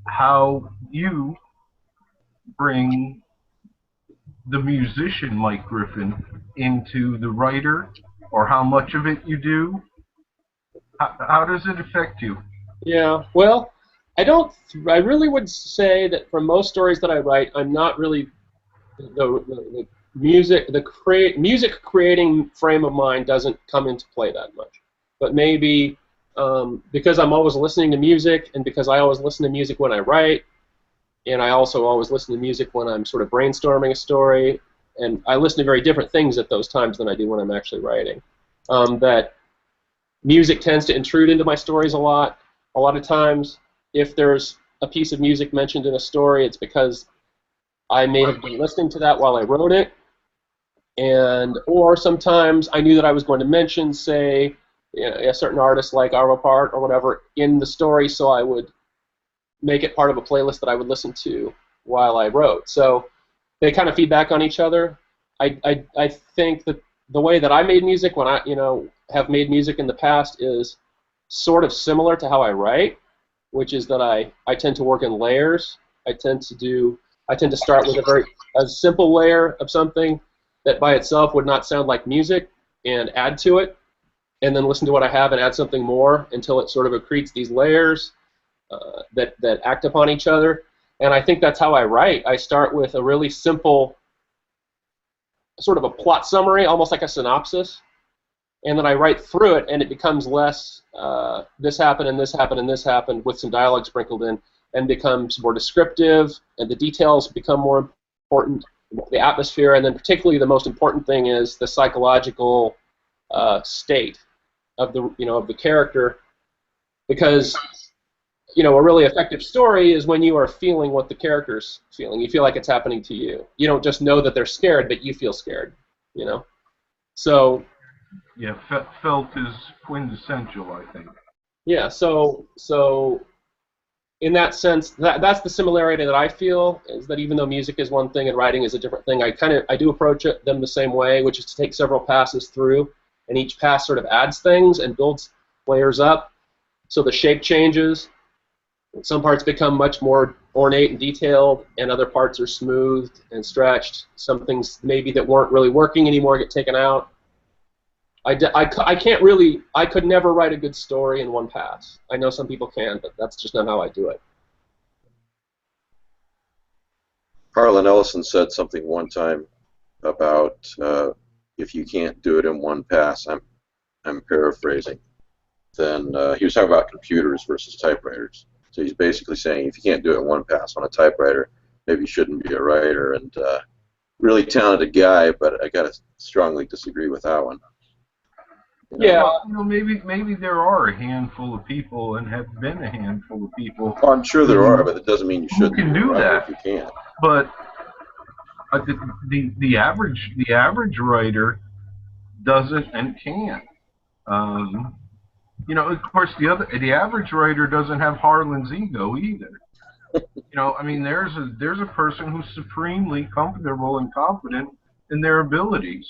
how you bring the musician Mike Griffin into the writer, or how much of it you do? How does it affect you? Yeah, well, I really would say that for most stories that I write, I'm not really the music creating frame of mind doesn't come into play that much. But maybe because I'm always listening to music, and because I always listen to music when I write, and I also always listen to music when I'm sort of brainstorming a story, and I listen to very different things at those times than I do when I'm actually writing. That music tends to intrude into my stories a lot. A lot of times, if there's a piece of music mentioned in a story, it's because I may have been listening to that while I wrote it, or sometimes I knew that I was going to mention, say, a certain artist like Arvo Part or whatever in the story, so I would make it part of a playlist that I would listen to while I wrote. So they kind of feed back on each other. I think that the way that I made music when I have made music in the past is sort of similar to how I write, which is that I tend to work in layers. I tend to start with a simple layer of something that by itself would not sound like music and add to it, and then listen to what I have and add something more until it sort of accretes these layers that act upon each other. And I think that's how I write. I start with a really simple sort of a plot summary, almost like a synopsis, and then I write through it, and it becomes less this happened and this happened and this happened with some dialogue sprinkled in, and becomes more descriptive, and the details become more important, the atmosphere, and then particularly the most important thing is the psychological state of the character, because a really effective story is when you are feeling what the character's feeling. You feel like it's happening to you. You don't just know that they're scared, but you feel scared. So. Yeah, felt is quintessential, I think. Yeah. So in that sense, that's the similarity that I feel, is that even though music is one thing and writing is a different thing, I do approach them the same way, which is to take several passes through, and each pass sort of adds things and builds layers up, so the shape changes. Some parts become much more ornate and detailed, and other parts are smoothed and stretched. Some things maybe that weren't really working anymore get taken out. I can't really, I could never write a good story in one pass. I know some people can, but that's just not how I do it. Harlan Ellison said something one time about if you can't do it in one pass, I'm paraphrasing, then he was talking about computers versus typewriters. So he's basically saying if you can't do it in one pass on a typewriter, maybe you shouldn't be a writer. And really talented guy, but I gotta strongly disagree with that one. Yeah. Well, maybe there are a handful of people, and have been a handful of people. Oh, I'm sure there are, but it doesn't mean you shouldn't. Who can do that if you can't. But the average writer doesn't and can't. Of course, the average writer doesn't have Harlan's ego either. I mean, there's a person who's supremely comfortable and confident in their abilities.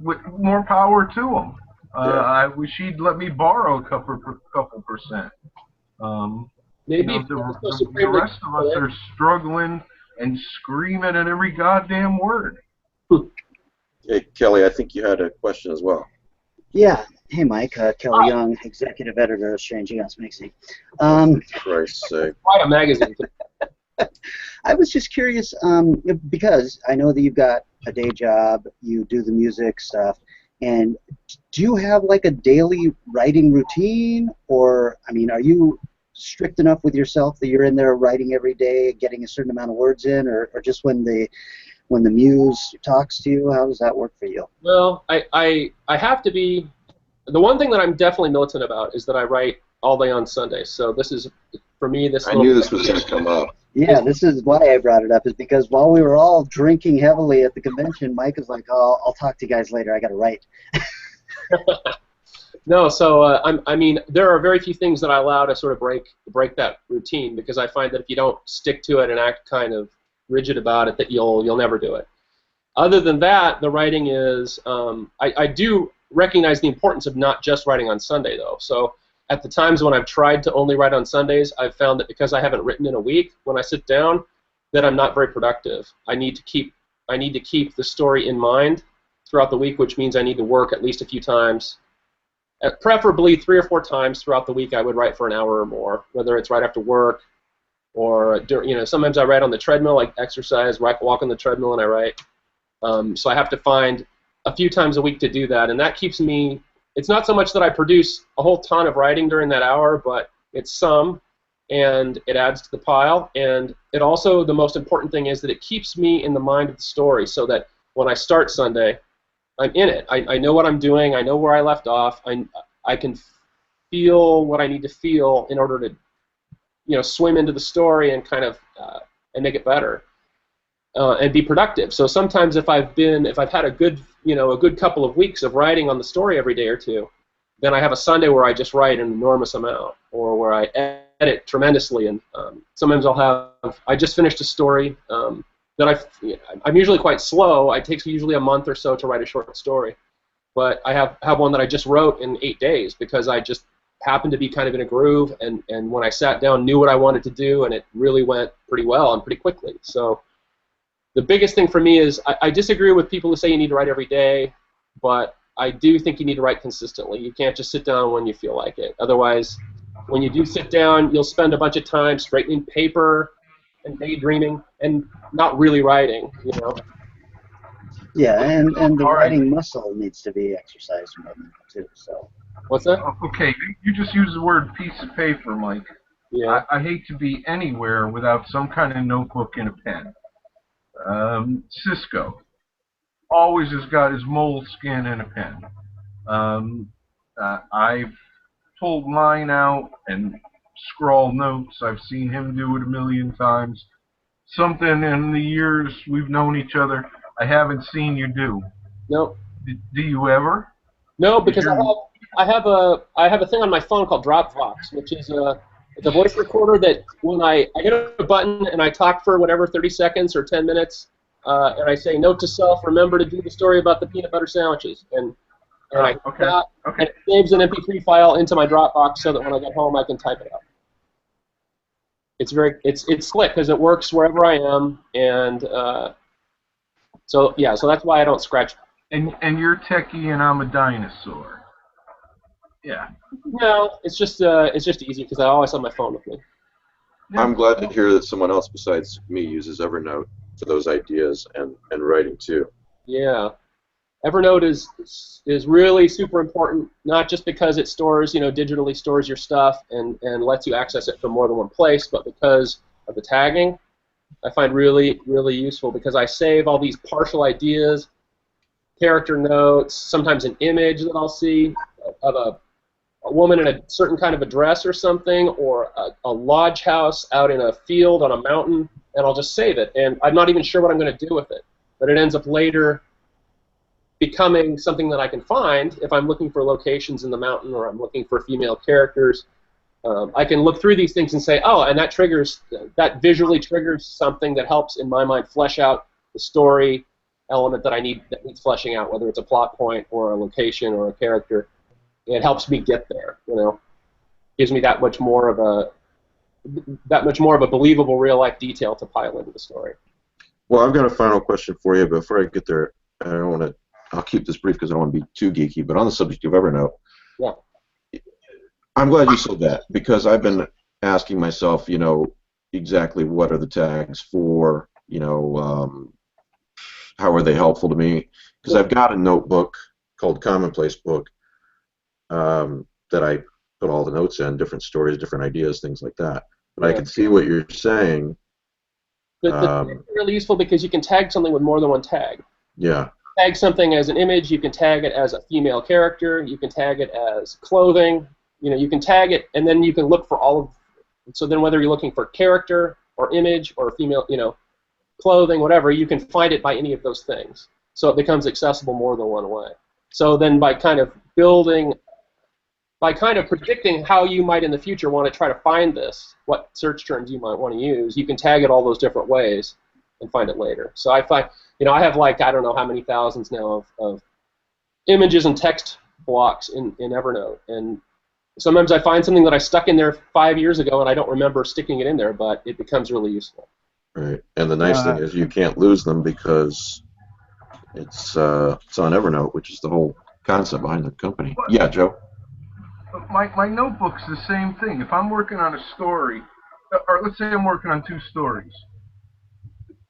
With more power to them. I wish he'd let me borrow a couple percent. Maybe the rest of us are struggling and screaming at every goddamn word. Hey, Kelly, I think you had a question as well. Yeah. Hey, Mike. Kelly Young, executive editor of Strange Eons Magazine. For Christ's sake. Quite a magazine. I was just curious, because I know that you've got a day job, you do the music stuff, and do you have like a daily writing routine, or, I mean, are you strict enough with yourself that you're in there writing every day, getting a certain amount of words in, or just when the muse talks to you? How does that work for you? Well, I have to be. The one thing that I'm definitely militant about is that I write all day on Sundays. So this is, for me, I knew this was going to come up. Yeah, this is why I brought it up, is because while we were all drinking heavily at the convention, Mike was like, "Oh, I'll talk to you guys later. I got to write." No, so I mean, there are very few things that I allow to sort of break that routine, because I find that if you don't stick to it and act kind of rigid about it, that you'll never do it. Other than that, the writing is I do recognize the importance of not just writing on Sunday, though. So at the times when I've tried to only write on Sundays, I've found that because I haven't written in a week, when I sit down, that I'm not very productive. I need to keep the story in mind throughout the week, which means I need to work at least a few times, preferably 3 or 4 times throughout the week. I would write for an hour or more, whether it's right after work, or sometimes I write on the treadmill, like exercise, where I walk on the treadmill and I write. So I have to find a few times a week to do that, and that keeps me. It's not so much that I produce a whole ton of writing during that hour, but it's some, and it adds to the pile. And it also, the most important thing is that it keeps me in the mind of the story, so that when I start Sunday, I'm in it. I know what I'm doing. I know where I left off. I can feel what I need to feel in order to, swim into the story and kind of and make it better and be productive. So sometimes if I've had a good couple of weeks of writing on the story every day or two, then I have a Sunday where I just write an enormous amount, or where I edit tremendously. And sometimes I just finished a story that I'm usually quite slow. It takes usually a month or so to write a short story, but I have one that I just wrote in 8 days because I just happened to be kind of in a groove, and when I sat down, knew what I wanted to do, and it really went pretty well and pretty quickly. So the biggest thing for me is I disagree with people who say you need to write every day, but I do think you need to write consistently. You can't just sit down when you feel like it. Otherwise, when you do sit down, you'll spend a bunch of time straightening paper and daydreaming and not really writing, Yeah, and the All right. writing muscle needs to be exercised more too. So. What's that? Okay, you just used the word piece of paper, Mike. Yeah. I hate to be anywhere without some kind of notebook and a pen. Cisco always has got his moleskin and a pen. I've pulled mine out and scrawled notes. I've seen him do it a million times. Something in the years we've known each other I haven't seen you do. No. Do you ever? No, because I have a thing on my phone called Dropbox, which is it's a voice recorder that when I hit a button and I talk for whatever 30 seconds or 10 minutes, and I say note to self, remember to do the story about the peanut butter sandwiches, and I and it saves an MP3 file into my Dropbox so that when I get home I can type it up. It's slick because it works wherever I am, and so that's why I don't scratch. And you're techie and I'm a dinosaur. Yeah. No, it's just easy because I always have my phone with me. I'm glad to hear that someone else besides me uses Evernote for those ideas and writing too. Yeah, Evernote is really super important, not just because it stores, digitally stores your stuff and lets you access it from more than one place, but because of the tagging. I find really, really useful because I save all these partial ideas, character notes, sometimes an image that I'll see of a woman in a certain kind of a dress or something, or a lodge house out in a field on a mountain, and I'll just save it. And I'm not even sure what I'm going to do with it, but it ends up later becoming something that I can find if I'm looking for locations in the mountain or I'm looking for female characters. I can look through these things and say, oh, and that visually triggers something that helps, in my mind, flesh out the story element that needs fleshing out, whether it's a plot point or a location or a character. It helps me get there, gives me that much more of a believable real life detail to pile into the story. Well, I've got a final question for you. Before I get there, I'll keep this brief because I don't want to be too geeky. But on the subject of Evernote, yeah, I'm glad you said that because I've been asking myself, exactly what are the tags for, how are they helpful to me? Because I've got a notebook called Commonplace Book that I put all the notes in, different stories, different ideas, things like that. But I can see what you're saying. The tags are really useful because you can tag something with more than one tag. Yeah. Tag something as an image, you can tag it as a female character, you can tag it as clothing, you can tag it, and then you can look for all of. So then, whether you're looking for character or image or female, clothing, whatever, you can find it by any of those things. So it becomes accessible more than one way. So then, by kind of predicting how you might in the future want to try to find this, what search terms you might want to use, you can tag it all those different ways and find it later. So I find, I have I don't know how many thousands now of images and text blocks in Evernote, and sometimes I find something that I stuck in there 5 years ago and I don't remember sticking it in there, but it becomes really useful. Right, and the nice thing is you can't lose them because it's on Evernote, which is the whole concept behind the company. Yeah, Joe? My notebook's the same thing. If I'm working on a story, or let's say I'm working on 2 stories.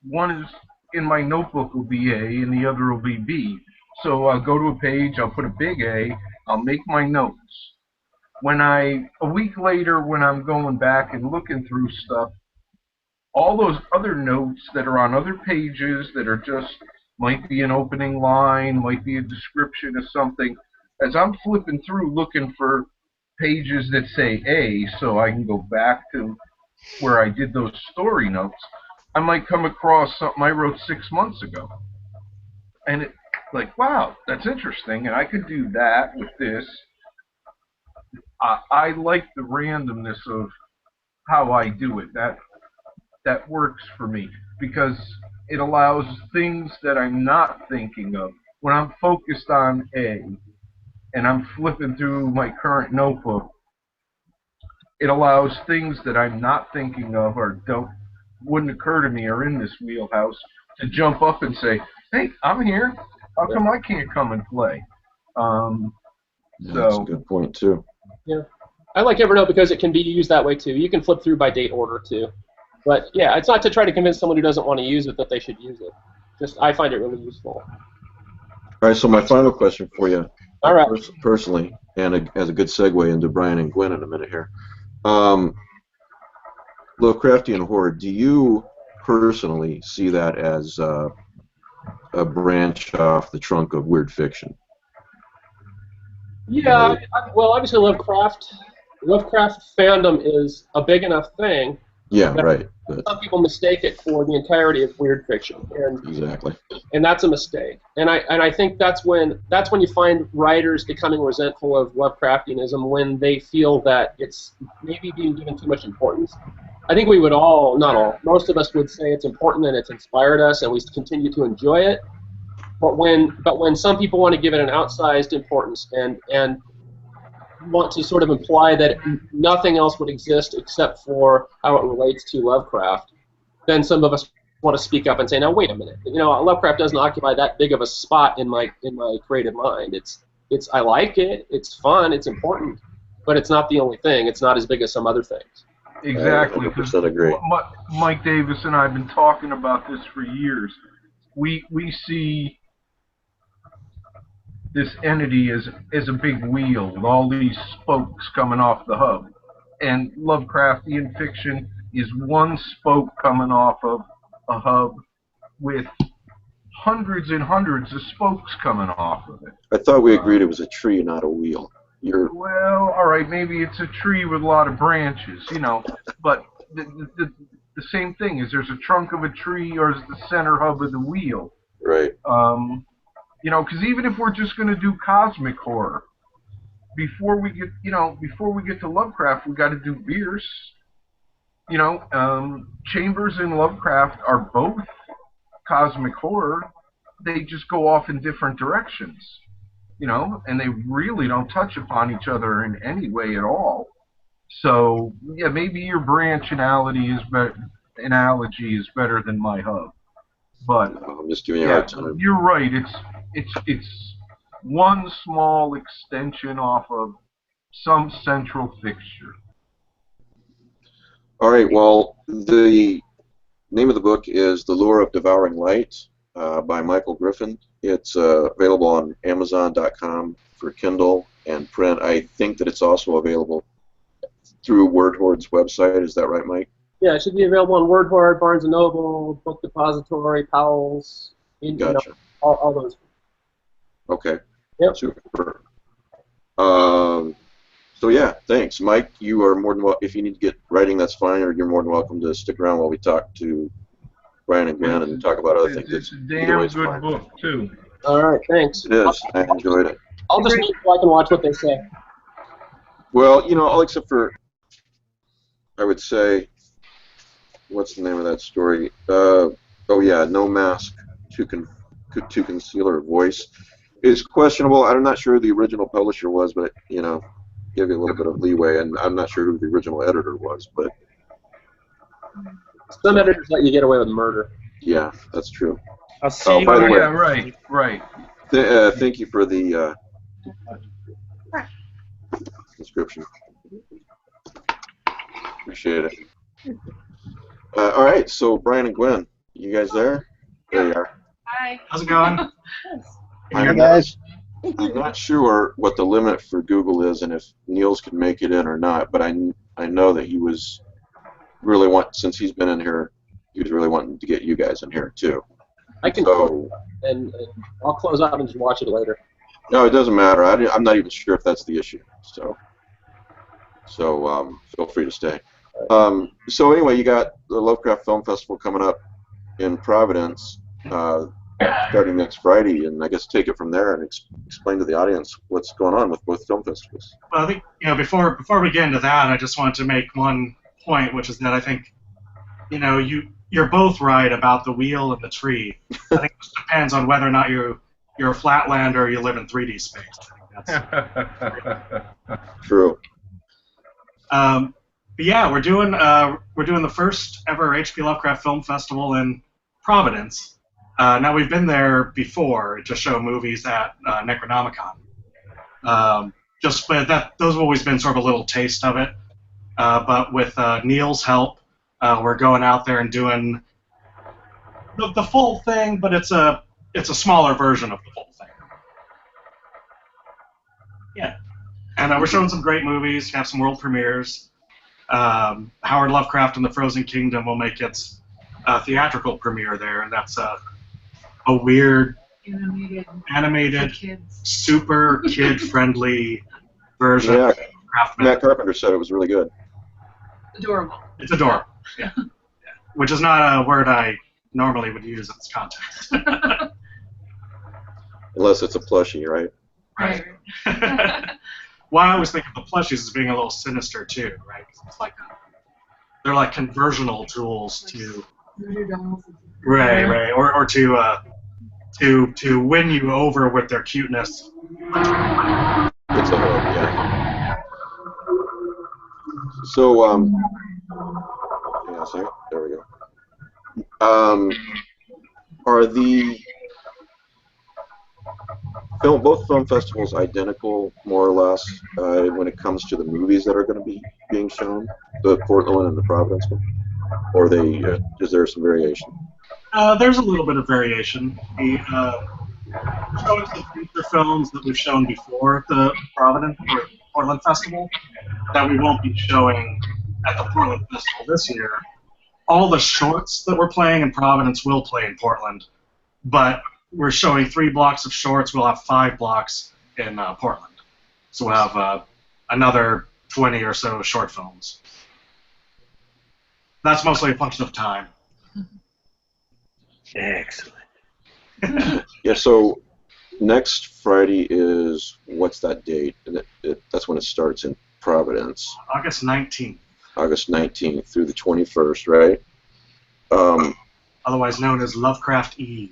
One is in my notebook will be A, and the other will be B. So I'll go to a page, I'll put a big A, I'll make my notes. A week later, when I'm going back and looking through stuff, all those other notes that are on other pages that are just, might be an opening line, might be a description of something, as I'm flipping through looking for pages that say A so I can go back to where I did those story notes, I might come across something I wrote 6 months ago. And it's like, wow, that's interesting, and I could do that with this. I like the randomness of how I do it. That works for me because it allows things that I'm not thinking of. When I'm focused on A and I'm flipping through my current notebook, it allows things that I'm not thinking of or wouldn't occur to me or in this wheelhouse to jump up and say, hey, I'm here. How come I can't come and play? That's a good point, too. Yeah. I like Evernote because it can be used that way, too. You can flip through by date order, too. But, yeah, it's not to try to convince someone who doesn't want to use it that they should use it. Just, I find it really useful. All right, so my final question for you, All right. personally, and as a good segue into Brian and Gwen in a minute here. Lovecraftian horror, do you personally see that as a branch off the trunk of weird fiction? Yeah, well, obviously Lovecraft fandom is a big enough thing. Yeah, right. Some people mistake it for the entirety of weird fiction, and exactly. And that's a mistake. And I think that's when you find writers becoming resentful of Lovecraftianism, when they feel that it's maybe being given too much importance. I think we would all, not all, most of us would say it's important and it's inspired us and we continue to enjoy it. But when some people want to give it an outsized importance and want to sort of imply that nothing else would exist except for how it relates to Lovecraft, then some of us want to speak up and say, now wait a minute, Lovecraft doesn't occupy that big of a spot in my creative mind. It's I like it, it's fun, it's important, but it's not the only thing. It's not as big as some other things. Exactly. 100% agree. Mike Davis and I have been talking about this for years. We see this entity as a big wheel with all these spokes coming off the hub. And Lovecraftian fiction is one spoke coming off of a hub with hundreds and hundreds of spokes coming off of it. I thought we agreed it was a tree, not a wheel. Well, all right, maybe it's a tree with a lot of branches, but the same thing is there's a trunk of a tree or is the center hub of the wheel. Right. Because even if we're just going to do cosmic horror, before we get to Lovecraft, we got to do Bierce. Chambers and Lovecraft are both cosmic horror. They just go off in different directions, and they really don't touch upon each other in any way at all. So yeah, maybe your branch analogy is better than my hub. But I'm just giving you a hard time. You're right. It's one small extension off of some central fixture. All right. Well, the name of the book is The Lure of Devouring Light by Michael Griffin. It's available on Amazon.com for Kindle and print. I think that it's also available through Word Hoard's website. Is that right, Mike? Yeah, it should be available on Word Hoard, Barnes & Noble, Book Depository, Powell's, Gotcha. All those. Okay. Yep. Super. So yeah, thanks, Mike. You are more than welcome. If you need to get writing, that's fine, or you're more than welcome to stick around while we talk to Brian and Gwen and talk about other things. It's a damn good book too. All right, thanks. It is. I enjoyed it. I'll just wait so I can watch what they say. Well, all except for, I would say, what's the name of that story? Oh yeah, No Mask to Conceal Her Voice is questionable. I'm not sure who the original publisher was, but give you a little bit of leeway, and I'm not sure who the original editor was, but some editors let you get away with murder. Yeah, that's true. I'll see you. By the way, yeah, right. Thank you for the description. Appreciate it. All right, so Brian and Gwen, you guys there? There you are. Hi. How's it going? Hey I'm guys. not sure what the limit for Google is and if Niels can make it in or not, but I know that he was since he's been in here, he was really wanting to get you guys in here too. I can So and I'll close out and just watch it later. no, it doesn't matter. I'm not even sure if that's the issue. So feel free to stay. So anyway, you got the Lovecraft Film Festival coming up in Providence starting next Friday, and I guess take it from there and explain to the audience what's going on with both film festivals. Well, I think before we get into that, I just wanted to make one point, which is that I think you're both right about the wheel and the tree. I think it just depends on whether or not you're a flatlander or you live in 3D space. I think that's True. But yeah, we're doing the first ever H.P. Lovecraft Film Festival in Providence. Now we've been there before to show movies at Necronomicon. But those have always been sort of a little taste of it. But with Niels' help, we're going out there and doing the full thing, but it's a smaller version of the full thing. Yeah, and we're showing some great movies. Have some world premieres. Howard Lovecraft and the Frozen Kingdom will make its theatrical premiere there, and that's a weird animated super kid-friendly version of Lovecraft. Matt Carpenter said it was really good. Adorable. It's adorable. Yeah. Which is not a word I normally would use in this context. Unless it's a plushie, right? Right. Well, I always think of the plushies as being a little sinister too, right? 'Cause it's like they're like conversional tools to right, or to win you over with their cuteness. It's a hook, yeah. So yeah, see, there we go. Are both film festivals identical, more or less, when it comes to the movies that are going to be being shown, the Portland one and the Providence one, or is there some variation? There's a little bit of variation. The showing some feature films that we've shown before at the Providence or Portland Festival that we won't be showing at the Portland Festival this year. All the shorts that we're playing in Providence will play in Portland, but we're showing 3 blocks of shorts. We'll have 5 blocks in Portland. So we'll have another 20 or so short films. That's mostly a function of time. Excellent. Yeah, so next Friday is, what's that date? And that's when it starts in Providence. August 19th. August 19th through the 21st, right? Otherwise known as Lovecraft Eve.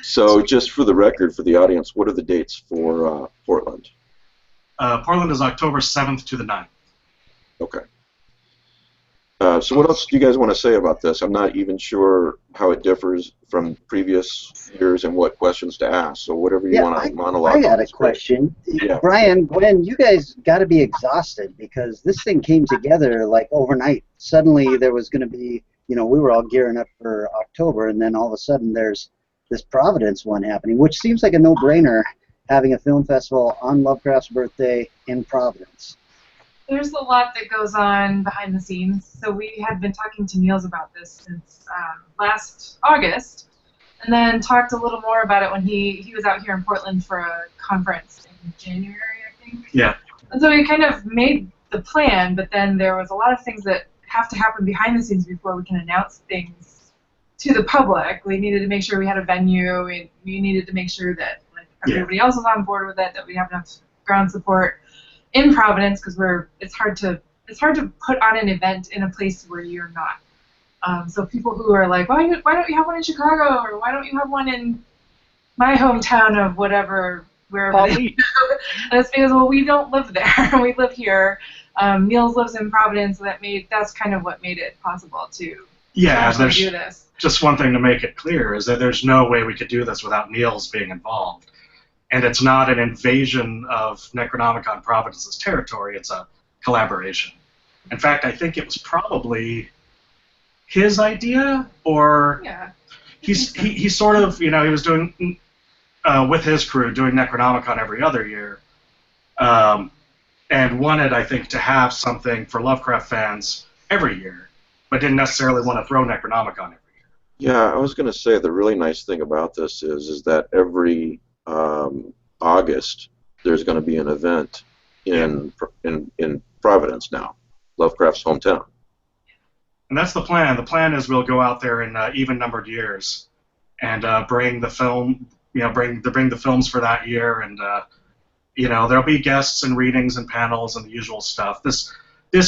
So just for the record, for the audience, what are the dates for Portland? Portland is October 7th to the 9th. Okay. So what else do you guys want to say about this? I'm not even sure how it differs from previous years and what questions to ask. So whatever you want to monologue. I got on a is great. question. Yeah. Brian, Gwen, you guys got to be exhausted because this thing came together like overnight. Suddenly there was going to be, we were all gearing up for October, and then all of a sudden there's this Providence one happening, which seems like a no-brainer, having a film festival on Lovecraft's birthday in Providence. There's a lot that goes on behind the scenes. So we had been talking to Niels about this since last August, and then talked a little more about it when he was out here in Portland for a conference in January, I think. Yeah. And so we kind of made the plan, but then there was a lot of things that have to happen behind the scenes before we can announce things to the public. We needed to make sure we had a venue. We needed to make sure that everybody else was on board with it, that we have enough ground support in Providence, because it's hard to put on an event in a place where you're not. So people who are like, why don't you have one in Chicago, or why don't you have one in my hometown of whatever, wherever. And it's because, well, we don't live there. We live here. Niels lives in Providence, so that's kind of what made it possible to do this. Just one thing to make it clear is that there's no way we could do this without Niels being involved. and it's not an invasion of Necronomicon Providence's territory. It's a collaboration. In fact, I think it was probably his idea, or he sort of, he was doing with his crew doing Necronomicon every other year, and wanted, I think, to have something for Lovecraft fans every year, but didn't necessarily want to throw Necronomicon every year. Yeah, I was going to say the really nice thing about this is that every August there's going to be an event in Providence now, Lovecraft's hometown. And that's the plan. The plan is we'll go out there in even-numbered years and bring the film, bring the films for that year, and there'll be guests and readings and panels and the usual stuff. This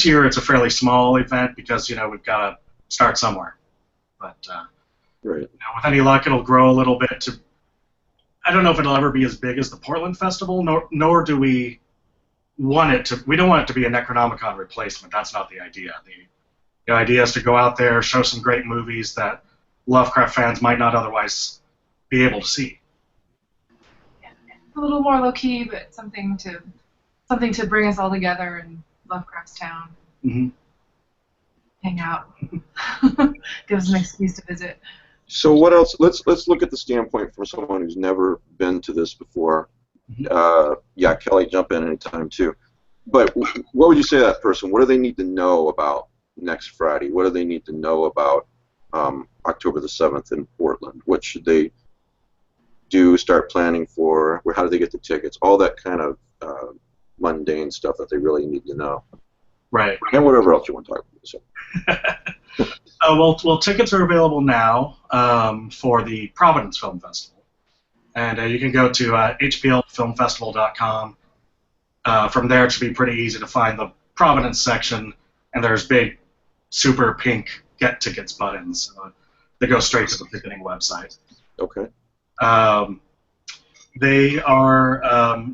year it's a fairly small event because we've got to start somewhere. But right. With any luck, it'll grow a little bit to. I don't know if it'll ever be as big as the Portland Festival, nor do we want it to. We don't want it to be a Necronomicon replacement. That's not the idea. The idea is to go out there, show some great movies that Lovecraft fans might not otherwise be able to see. Yeah, a little more low key, but something to bring us all together in Lovecraft's town. Mm-hmm. Hang out. Give us an excuse to visit. So what else? Let's look at the standpoint from someone who's never been to this before. Yeah, Kelly, jump in anytime too. But what would you say to that person? What do they need to know about next Friday? What do they need to know about October the 7th in Portland? What should they do? Start planning for? How do they get the tickets? All that kind of mundane stuff that they really need to know. Right. And whatever else you want to talk about. So. Well, tickets are available now for the Providence Film Festival, and you can go to hplfilmfestival.com. From there, it should be pretty easy to find the Providence section, and there's big, super pink Get Tickets buttons that go straight to the ticketing website. Okay. They are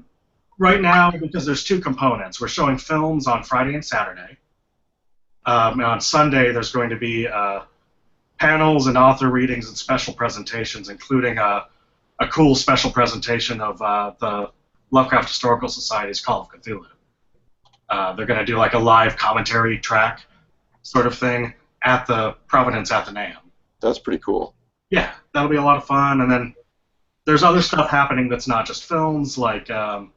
right now, because there's two components. We're showing films on Friday and Saturday. And on Sunday, there's going to be panels and author readings and special presentations, including a cool special presentation of the Lovecraft Historical Society's Call of Cthulhu. They're going to do like a live commentary track sort of thing at the Providence Athenaeum. That's pretty cool. Yeah, that'll be a lot of fun. And then there's other stuff happening that's not just films, like John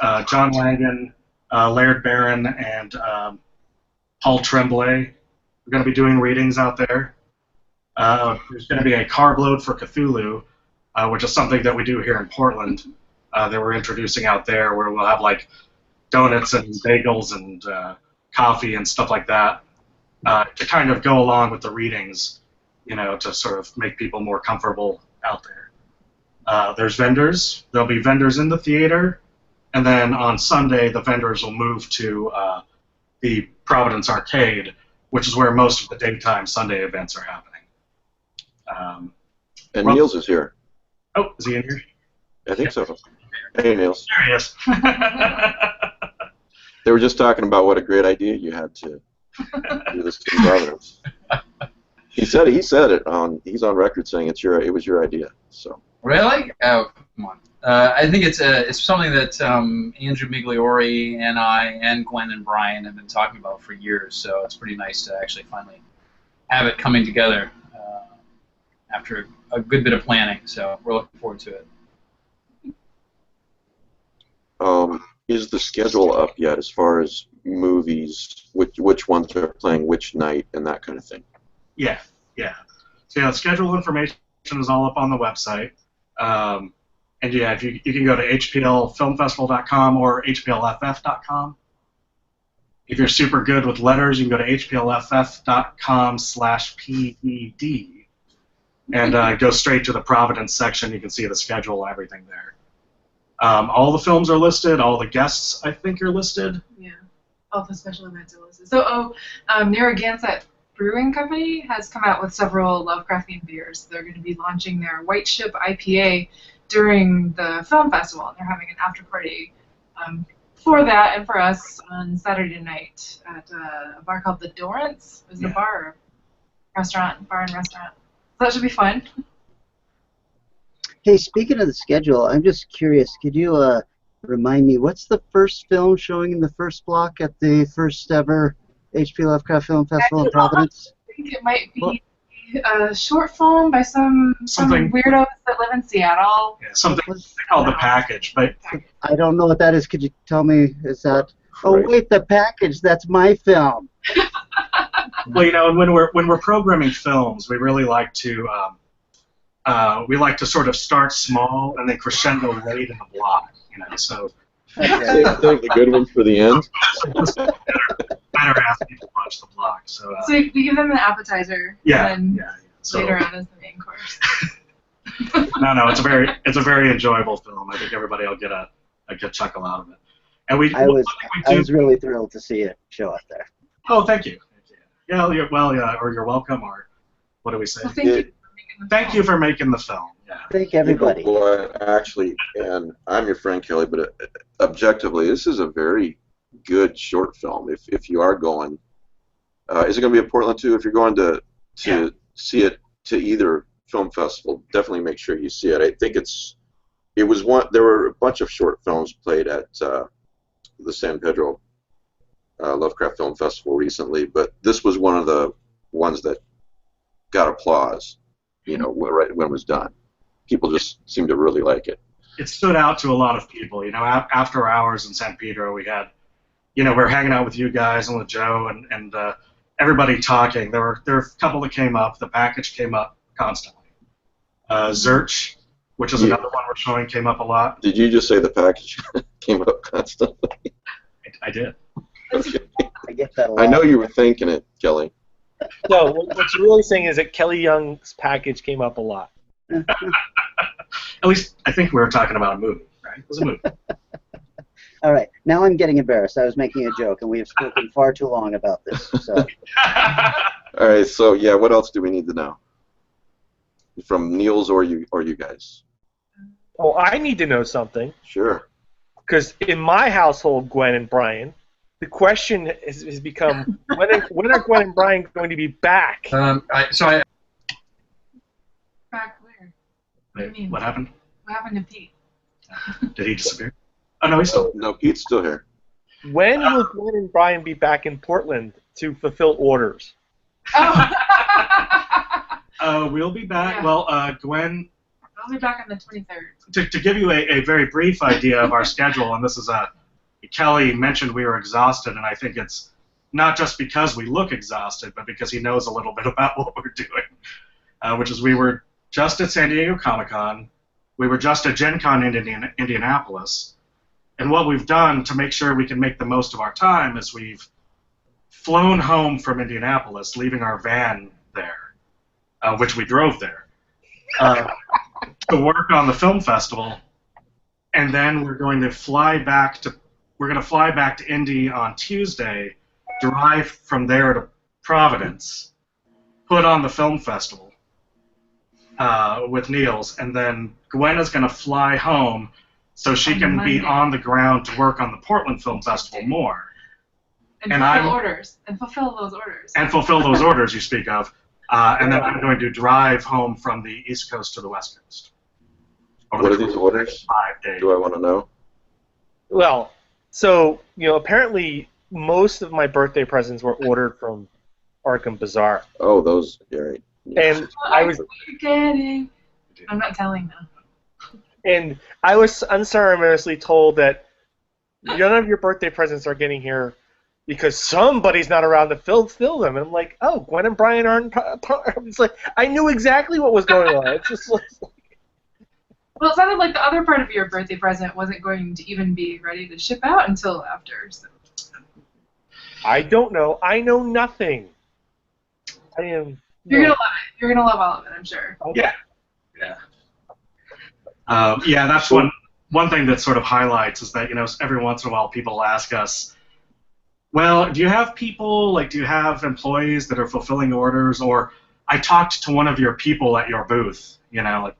Langan, Laird Barron, and Paul Tremblay are going to be doing readings out there. There's going to be a carb-load for Cthulhu, which is something that we do here in Portland that we're introducing out there, where we'll have like donuts and bagels and coffee and stuff like that to kind of go along with the readings, to sort of make people more comfortable out there. There's vendors. There'll be vendors in the theater, and then on Sunday the vendors will move to the Providence Arcade, which is where most of the daytime Sunday events are happening. And Niels is here. Oh, is he in here? I think so. Hey, Niels. There he is. They were just talking about what a great idea you had to do this in Providence. He said it. He's on record saying it was your idea. So. Really? Oh, come on. I think it's something that Andrew Migliori and I and Gwen and Brian have been talking about for years. So it's pretty nice to actually finally have it coming together after a good bit of planning. So we're looking forward to it. Is the schedule up yet as far as movies? Which ones are playing which night and that kind of thing? Yeah. So yeah, schedule information is all up on the website. And yeah, if you can go to hplfilmfestival.com or hplff.com. If you're super good with letters, you can go to hplff.com/PED and go straight to the Providence section. You can see the schedule and everything there. All the films are listed. All the guests, I think, are listed. Yeah, all the special events are listed. So, Narragansett Brewing Company has come out with several Lovecraftian beers. They're going to be launching their White Ship IPA during the film festival, and they're having an after party for that and for us on Saturday night at a bar called the Dorrance. Is it a bar or bar and restaurant? So that should be fun. Hey, speaking of the schedule, I'm just curious. Could you remind me what's the first film showing in the first block at the first ever H.P. Lovecraft Film Festival in Providence? I think it might be a short film by some weirdos that live in Seattle. Yeah, something called The Package. But I don't know what that is. Could you tell me? Is that? Oh Right. wait, The Package. That's my film. well, you know, and when we're programming films, we really like to sort of start small and then crescendo late in the block. You know, so Save the good ones for the end. better ask people to watch the block. So So we give them an appetizer. yeah, And yeah. then So later on is the main course. no, it's a very enjoyable film. I think everybody will get a good chuckle out of it. And I was really thrilled to see it show up there. Oh, thank you. Yeah, you're welcome, or what do we say? Well, thank you. Thank you for making the film. Yeah. Thank everybody. You know what, actually, and I'm your friend Kelly, but objectively, this is a very good short film. If you are going, is it going to be in Portland too? If you're going to see it to either film festival, definitely make sure you see it. I think it was one. There were a bunch of short films played at the San Pedro Lovecraft Film Festival recently, but this was one of the ones that got applause. You know, right when it was done, people just seemed to really like it. It stood out to a lot of people. You know, after hours in San Pedro, we had, you know, we were hanging out with you guys and with Joe and everybody talking. There were a couple that came up. The Package came up constantly. Zurch, which is another one we're showing, came up a lot. Did you just say The Package came up constantly? I did. Okay. I get that a lot. I know you were thinking it, Kelly. No, what you're really saying is that Kelly Young's Package came up a lot. At least I think we were talking about a movie, right? It was a movie. All right, now I'm getting embarrassed. I was making a joke, and we have spoken far too long about this. So, All right, so yeah, what else do we need to know from Niels or you guys? Oh, I need to know something. Sure. Because in my household, Gwen and Brian, the question has become, when are Gwen and Brian going to be back? Back where? What do you mean? What happened? What happened to Pete? Did he disappear? Oh, no, he's still. No, Pete's still here. When will Gwen and Brian be back in Portland to fulfill orders? Oh. We'll be back. Yeah. Well, Gwen, I'll be back on the 23rd. to give you a very brief idea of our schedule, and this is Kelly mentioned we were exhausted, and I think it's not just because we look exhausted, but because he knows a little bit about what we're doing, which is we were just at San Diego Comic-Con, we were just at Gen Con in Indianapolis, and what we've done to make sure we can make the most of our time is we've flown home from Indianapolis, leaving our van there, which we drove there, to work on the film festival, and then we're going to fly back to Indy on Tuesday, drive from there to Providence, put on the film festival with Niels, and then Gwen is going to fly home so she can be on the ground to work on the Portland Film Festival more. And fulfill orders. And fulfill those orders. And fulfill those orders you speak of. And then I'm going to drive home from the East Coast to the West Coast. What are these orders? 5 days. Do I want to know? Well, so, you know, apparently most of my birthday presents were ordered from Arkham Bazaar. Oh, those, yeah, right. And I was Getting. I'm not telling them. And I was unceremoniously told that none of your birthday presents are getting here because somebody's not around to fill them. And I'm like, oh, Gwen and Brian aren't. It's like I knew exactly what was going on. It's just like. Well, it sounded like the other part of your birthday present wasn't going to even be ready to ship out until after. So. I don't know. I know nothing. I am. You're gonna love it. You're gonna love all of it, I'm sure. Yeah. Yeah. Yeah, that's one thing that sort of highlights is that, you know, every once in a while people ask us, well, do you have people, like, do you have employees that are fulfilling orders? Or I talked to one of your people at your booth, you know, like,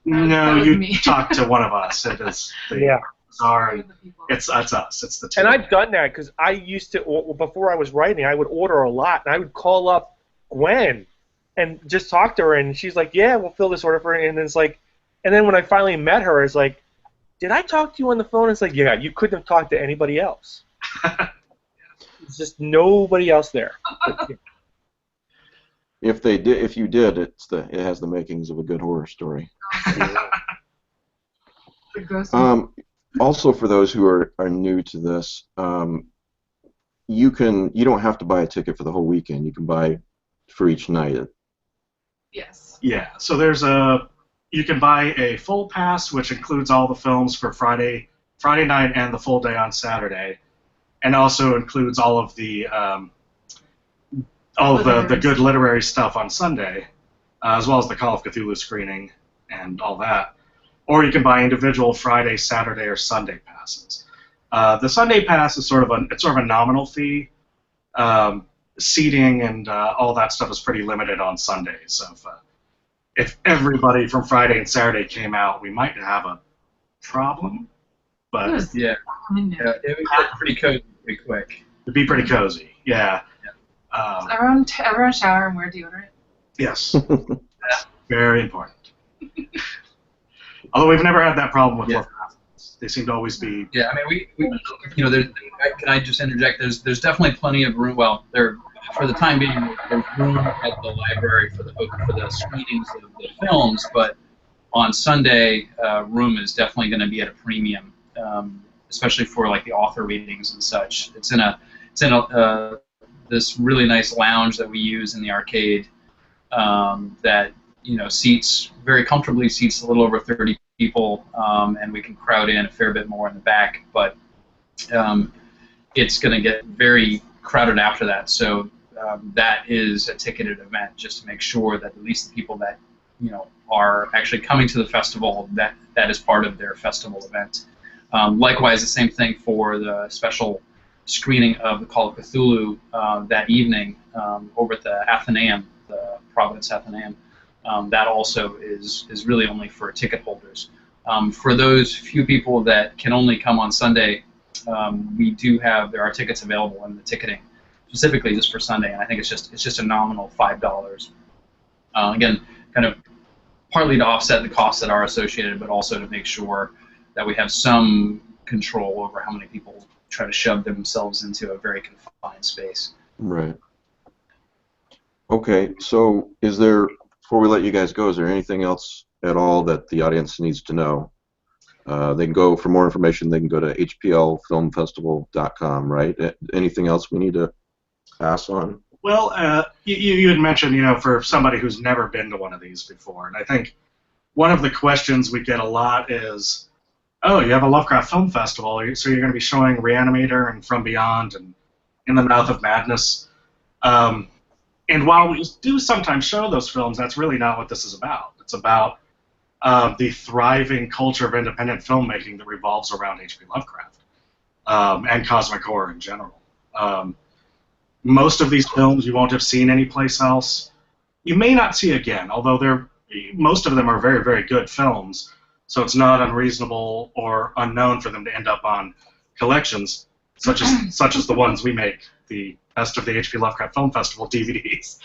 no, you talked to one of us. It is the Bazaar. It's us. It's the two. And I've done that because I used to, before I was writing, I would order a lot, and I would call up Gwen and just talk to her, and she's like, yeah, we'll fill this order for her. And then it's like, And then when I finally met her, I was like, did I talk to you on the phone? It's like, yeah, you couldn't have talked to anybody else. There's just nobody else there. If you did, it has the makings of a good horror story. The ghost. Also, for those who are new to this, you don't have to buy a ticket for the whole weekend. You can buy for each night. Yes. Yeah, so you can buy a full pass, which includes all the films for Friday night and the full day on Saturday, and also includes all of the good literary stuff on Sunday, as well as the Call of Cthulhu screening and all that. Or you can buy individual Friday, Saturday, or Sunday passes. The Sunday pass is sort of a nominal fee. Seating and all that stuff is pretty limited on Sundays. So if everybody from Friday and Saturday came out, we might have a problem. But yeah, it would get pretty cozy pretty quick. It'd be pretty cozy. Yeah. Everyone shower and wear deodorant. Yes. Very important. Although we've never had that problem with Lovecraft. They seem to always be. Yeah, I mean, we can I just interject? There's definitely plenty of room. Well, for the time being, there's room at the library for the screenings of the films, but on Sunday, room is definitely going to be at a premium, especially for like the author readings and such. It's in this really nice lounge that we use in the arcade that seats very comfortably, seats a little over 30 people, and we can crowd in a fair bit more in the back, but it's going to get very crowded after that, so that is a ticketed event, just to make sure that at least the people that are actually coming to the festival, that is part of their festival event. Likewise, the same thing for the special screening of the Call of Cthulhu that evening over at the Athenaeum, the Providence Athenaeum. That also is really only for ticket holders. For those few people that can only come on Sunday, there are tickets available in the ticketing, specifically just for Sunday, and I think it's just a nominal $5. Again, kind of partly to offset the costs that are associated, but also to make sure that we have some control over how many people try to shove themselves into a very confined space. Right. Okay, so before we let you guys go, is there anything else at all that the audience needs to know? They can go, for more information, they can go to hplfilmfestival.com, right? Anything else we need to pass on? Well, you had mentioned, for somebody who's never been to one of these before, and I think one of the questions we get a lot is, oh, you have a Lovecraft Film Festival, so you're going to be showing Reanimator and From Beyond and In the Mouth of Madness. And while we do sometimes show those films, that's really not what this is about. It's about the thriving culture of independent filmmaking that revolves around H.P. Lovecraft and cosmic horror in general. Most of these films you won't have seen anyplace else. You may not see again, although most of them are very, very good films, so it's not unreasonable or unknown for them to end up on collections such as the ones we make, the Best of the H.P. Lovecraft Film Festival DVDs.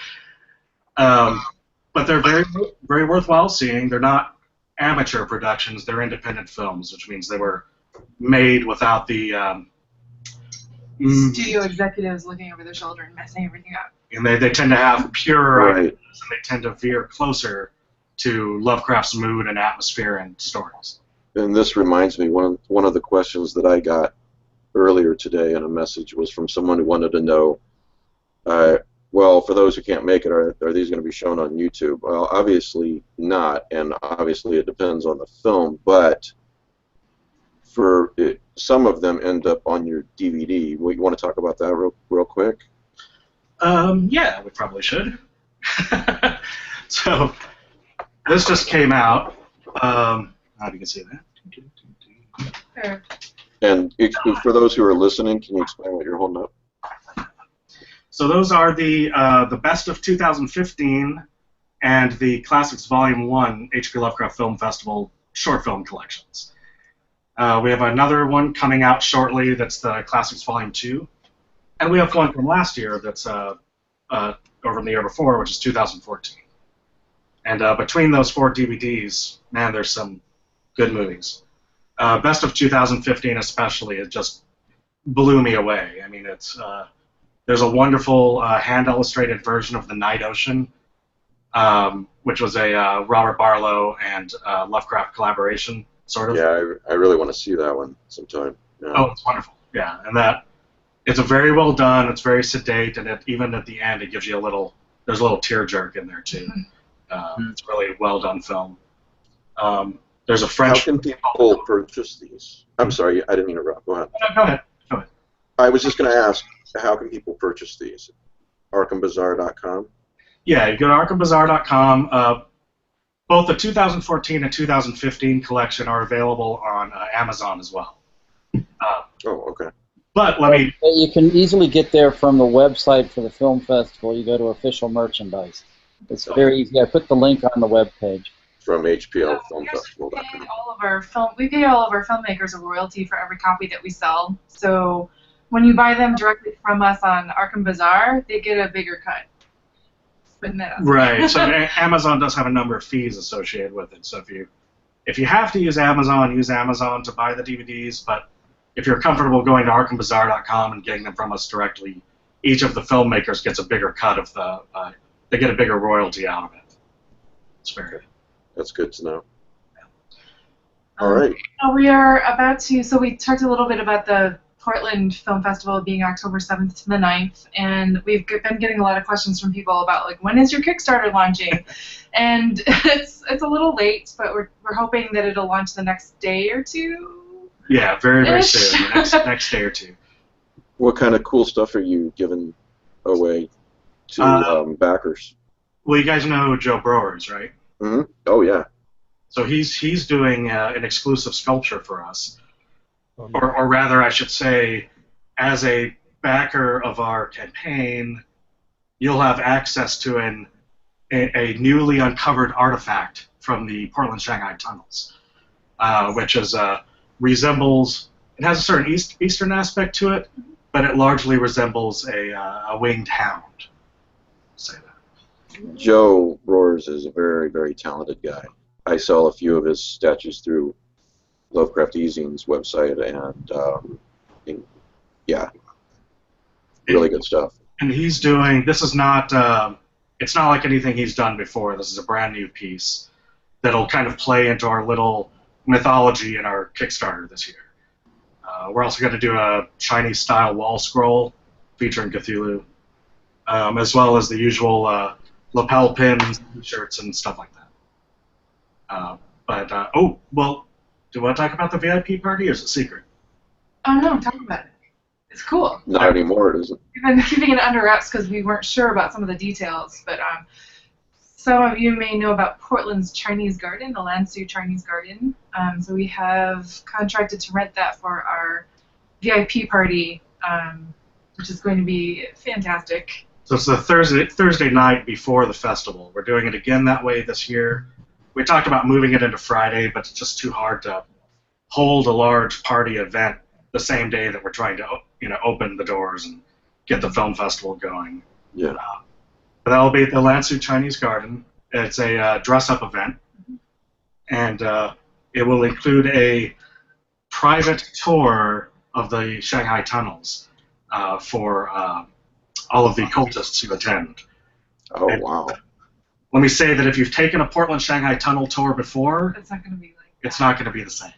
But they're very, very worthwhile seeing. They're not amateur productions. They're independent films, which means they were made without the studio executives looking over their shoulder and messing everything up. And they tend to have purer Right. ideas, and they tend to veer closer to Lovecraft's mood and atmosphere and stories. And this reminds me, one of the questions that I got earlier today in a message was from someone who wanted to know, well, for those who can't make it, are these going to be shown on YouTube? Well, obviously not, and obviously it depends on the film, but some of them end up on your DVD. You want to talk about that real quick? Yeah, we probably should. So, this just came out. How do you can see that? Fair. And for those who are listening, can you explain what you're holding up? So those are the Best of 2015 and the Classics Volume 1 H.P. Lovecraft Film Festival short film collections. We have another one coming out shortly that's the Classics Volume 2. And we have one from last year that's or from the year before, which is 2014. And between those 4 DVDs, man, there's some good movies. Best of 2015 especially, it just blew me away. I mean, there's a wonderful hand-illustrated version of The Night Ocean, which was a Robert Barlow and Lovecraft collaboration, sort of. Yeah, I really want to see that one sometime. Yeah. Oh, it's wonderful. Yeah, and it's a very well done. It's very sedate, and even at the end, it gives you there's a little tear jerk in there too. It's a really well done film. There's a French. How can people purchase these? I'm sorry, I didn't interrupt. Go ahead. No, go ahead. Go ahead. I was just going to ask, how can people purchase these? ArkhamBazaar.com? Yeah, you go to ArkhamBazaar.com. Both the 2014 and 2015 collection are available on Amazon as well. Oh, okay. But You can easily get there from the website for the film festival. You go to official merchandise. It's very easy. I put the link on the web page. From HPLFilmFestival.com. We pay all of our filmmakers a royalty for every copy that we sell. So when you buy them directly from us on Arkham Bazaar, they get a bigger cut. Right. So Amazon does have a number of fees associated with it. So if you have to use Amazon to buy the DVDs. But if you're comfortable going to ArkhamBazaar.com and getting them from us directly, each of the filmmakers gets a bigger cut of they get a bigger royalty out of it. It's very good. That's good to know. All right. We are about to, so we talked a little bit about the Portland Film Festival being October 7th to the 9th, and we've been getting a lot of questions from people about, like, when is your Kickstarter launching? And it's a little late, but we're hoping that it'll launch the next day or two. Yeah, very, very soon, the next day or two. What kind of cool stuff are you giving away to backers? Well, you guys know Joe Browers, right? Mm-hmm. Oh, yeah. So he's doing an exclusive sculpture for us, or rather, I should say, as a backer of our campaign, you'll have access to a newly uncovered artifact from the Portland-Shanghai tunnels, which resembles. It has a certain Eastern aspect to it, but it largely resembles a winged hound. Say that. Joe Roars is a very, very talented guy. I sell a few of his statues through Lovecraft eZine's website, and yeah, really good stuff. And he's doing. This is not. It's not like anything he's done before. This is a brand new piece that'll kind of play into our little mythology in our Kickstarter this year. We're also going to do a Chinese-style wall scroll featuring Cthulhu, as well as the usual lapel pins, shirts, and stuff like that. Oh, well, do you want to talk about the VIP party, or is it secret? Oh, no, talk about it. It's cool. Not anymore, it isn't. We've been keeping it under wraps because we weren't sure about some of the details, but some of you may know about Portland's Chinese Garden, the Lansu Chinese Garden. So we have contracted to rent that for our VIP party, which is going to be fantastic. So it's the Thursday night before the festival. We're doing it again that way this year. We talked about moving it into Friday, but it's just too hard to hold a large party event the same day that we're trying to, open the doors and get the film festival going. Yeah. But that'll be at the Lansu Chinese Garden. It's a dress-up event, and it will include a private tour of the Shanghai tunnels for all of the cultists who attend. Oh, wow. Let me say that if you've taken a Portland-Shanghai tunnel tour before, it's not going to be like that. It's not going to be the same.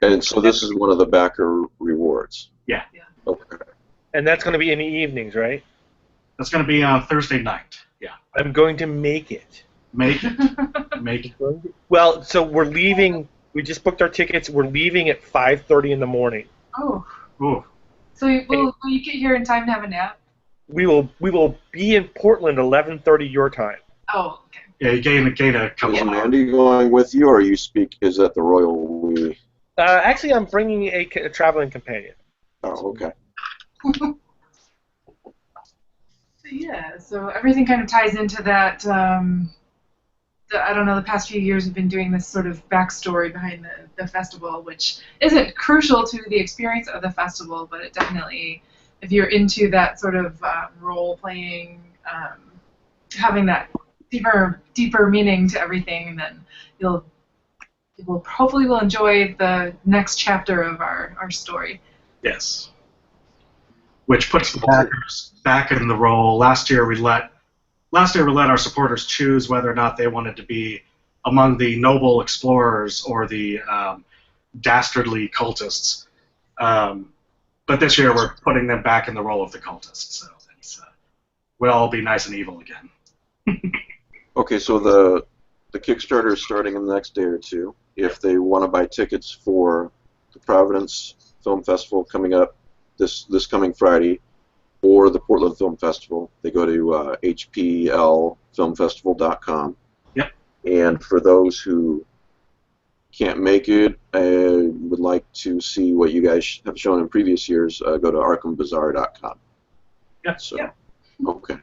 And so this is one of the backer rewards. Yeah. Okay. And that's going to be in the evenings, right? That's going to be on Thursday night. Yeah. I'm going to make it. Make it. Make it. Well, so we're leaving. We just booked our tickets. We're leaving at 5:30 in the morning. Oh. Ooh. So will you get here in time to have a nap? We will be in Portland 11:30 your time. Oh, okay. Yeah, you gain a couple Is of hours. Mandy going with you, or you speak? Is that the royal we? Actually, I'm bringing a traveling companion. Oh, okay. Yeah, so everything kind of ties into that. I don't know, the past few years we've been doing this sort of backstory behind the festival, which isn't crucial to the experience of the festival, but it definitely, if you're into that sort of role-playing, having that deeper meaning to everything, and then hopefully we'll enjoy the next chapter of our story. Yes. Which puts the backers back in the role. Last year we let our supporters choose whether or not they wanted to be among the noble explorers or the dastardly cultists. But this year we're putting them back in the role of the cultists. So we'll all be nice and evil again. Okay, so the Kickstarter is starting in the next day or two. If they want to buy tickets for the Providence Film Festival coming up this coming Friday, or the Portland Film Festival, they go to hplfilmfestival.com. Yep. And for those who can't make it and would like to see what you guys have shown in previous years, go to arkhambazaar.com. Yep. So, okay.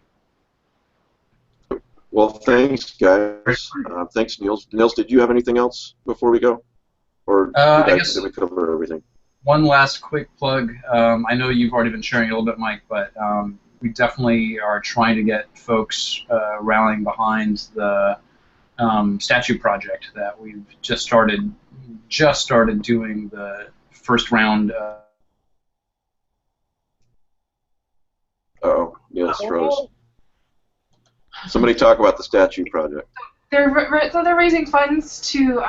Well, thanks, guys. Thanks, Niels. Niels, did you have anything else before we go? Or I guess did we cover everything? One last quick plug. I know you've already been sharing a little bit, Mike, but we definitely are trying to get folks rallying behind the statue project that we've just started doing the first round. Uh-oh, Niels froze. Somebody talk about the statue project. They're raising funds to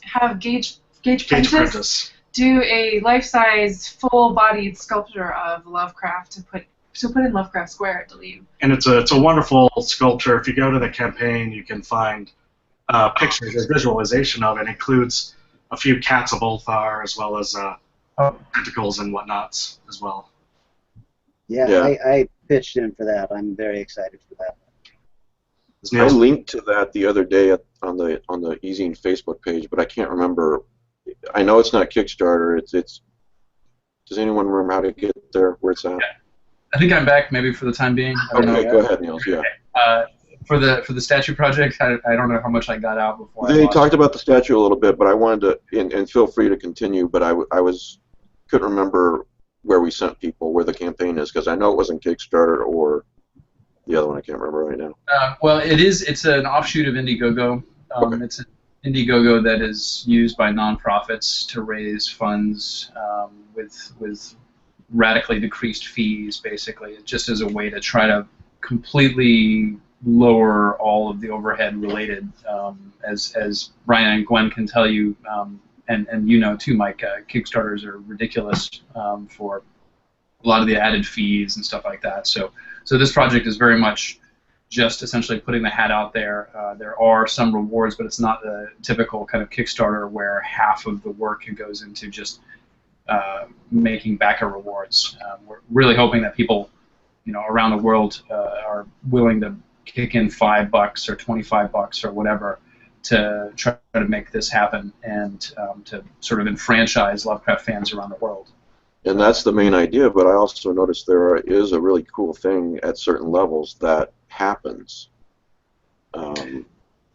have Gage Prentice do a life-size, full-bodied sculpture of Lovecraft to put in Lovecraft Square, I believe. And it's a wonderful sculpture. If you go to the campaign, you can find pictures or visualization of it. It includes a few cats of Ulthar as well as tentacles and whatnots as well. Yeah. I pitched in for that. I'm very excited for that. I linked to that the other day on the eZine Facebook page, but I can't remember. I know it's not Kickstarter. It's. Does anyone remember how to get there? Where it's at? I think I'm back, maybe for the time being. I don't know. Go ahead, Niels. Yeah. For the statue project, I don't know how much I got out before. They talked about the statue a little bit, but I wanted to, and feel free to continue. But I couldn't remember where we sent people, where the campaign is, because I know it wasn't Kickstarter or the other one. I can't remember right now. Well, it's an offshoot of Indiegogo. It's an Indiegogo that is used by nonprofits to raise funds with radically decreased fees, basically, just as a way to try to completely lower all of the overhead related. As Brian and Gwen can tell you, and you know too, Mike, Kickstarters are ridiculous for a lot of the added fees and stuff like that. So this project is very much just essentially putting the hat out there. There are some rewards, but it's not the typical kind of Kickstarter where half of the work goes into just making backer rewards. We're really hoping that people, around the world are willing to kick in $5 or $25 or whatever to try to make this happen and to sort of enfranchise Lovecraft fans around the world. And that's the main idea, but I also noticed there is a really cool thing at certain levels that happens.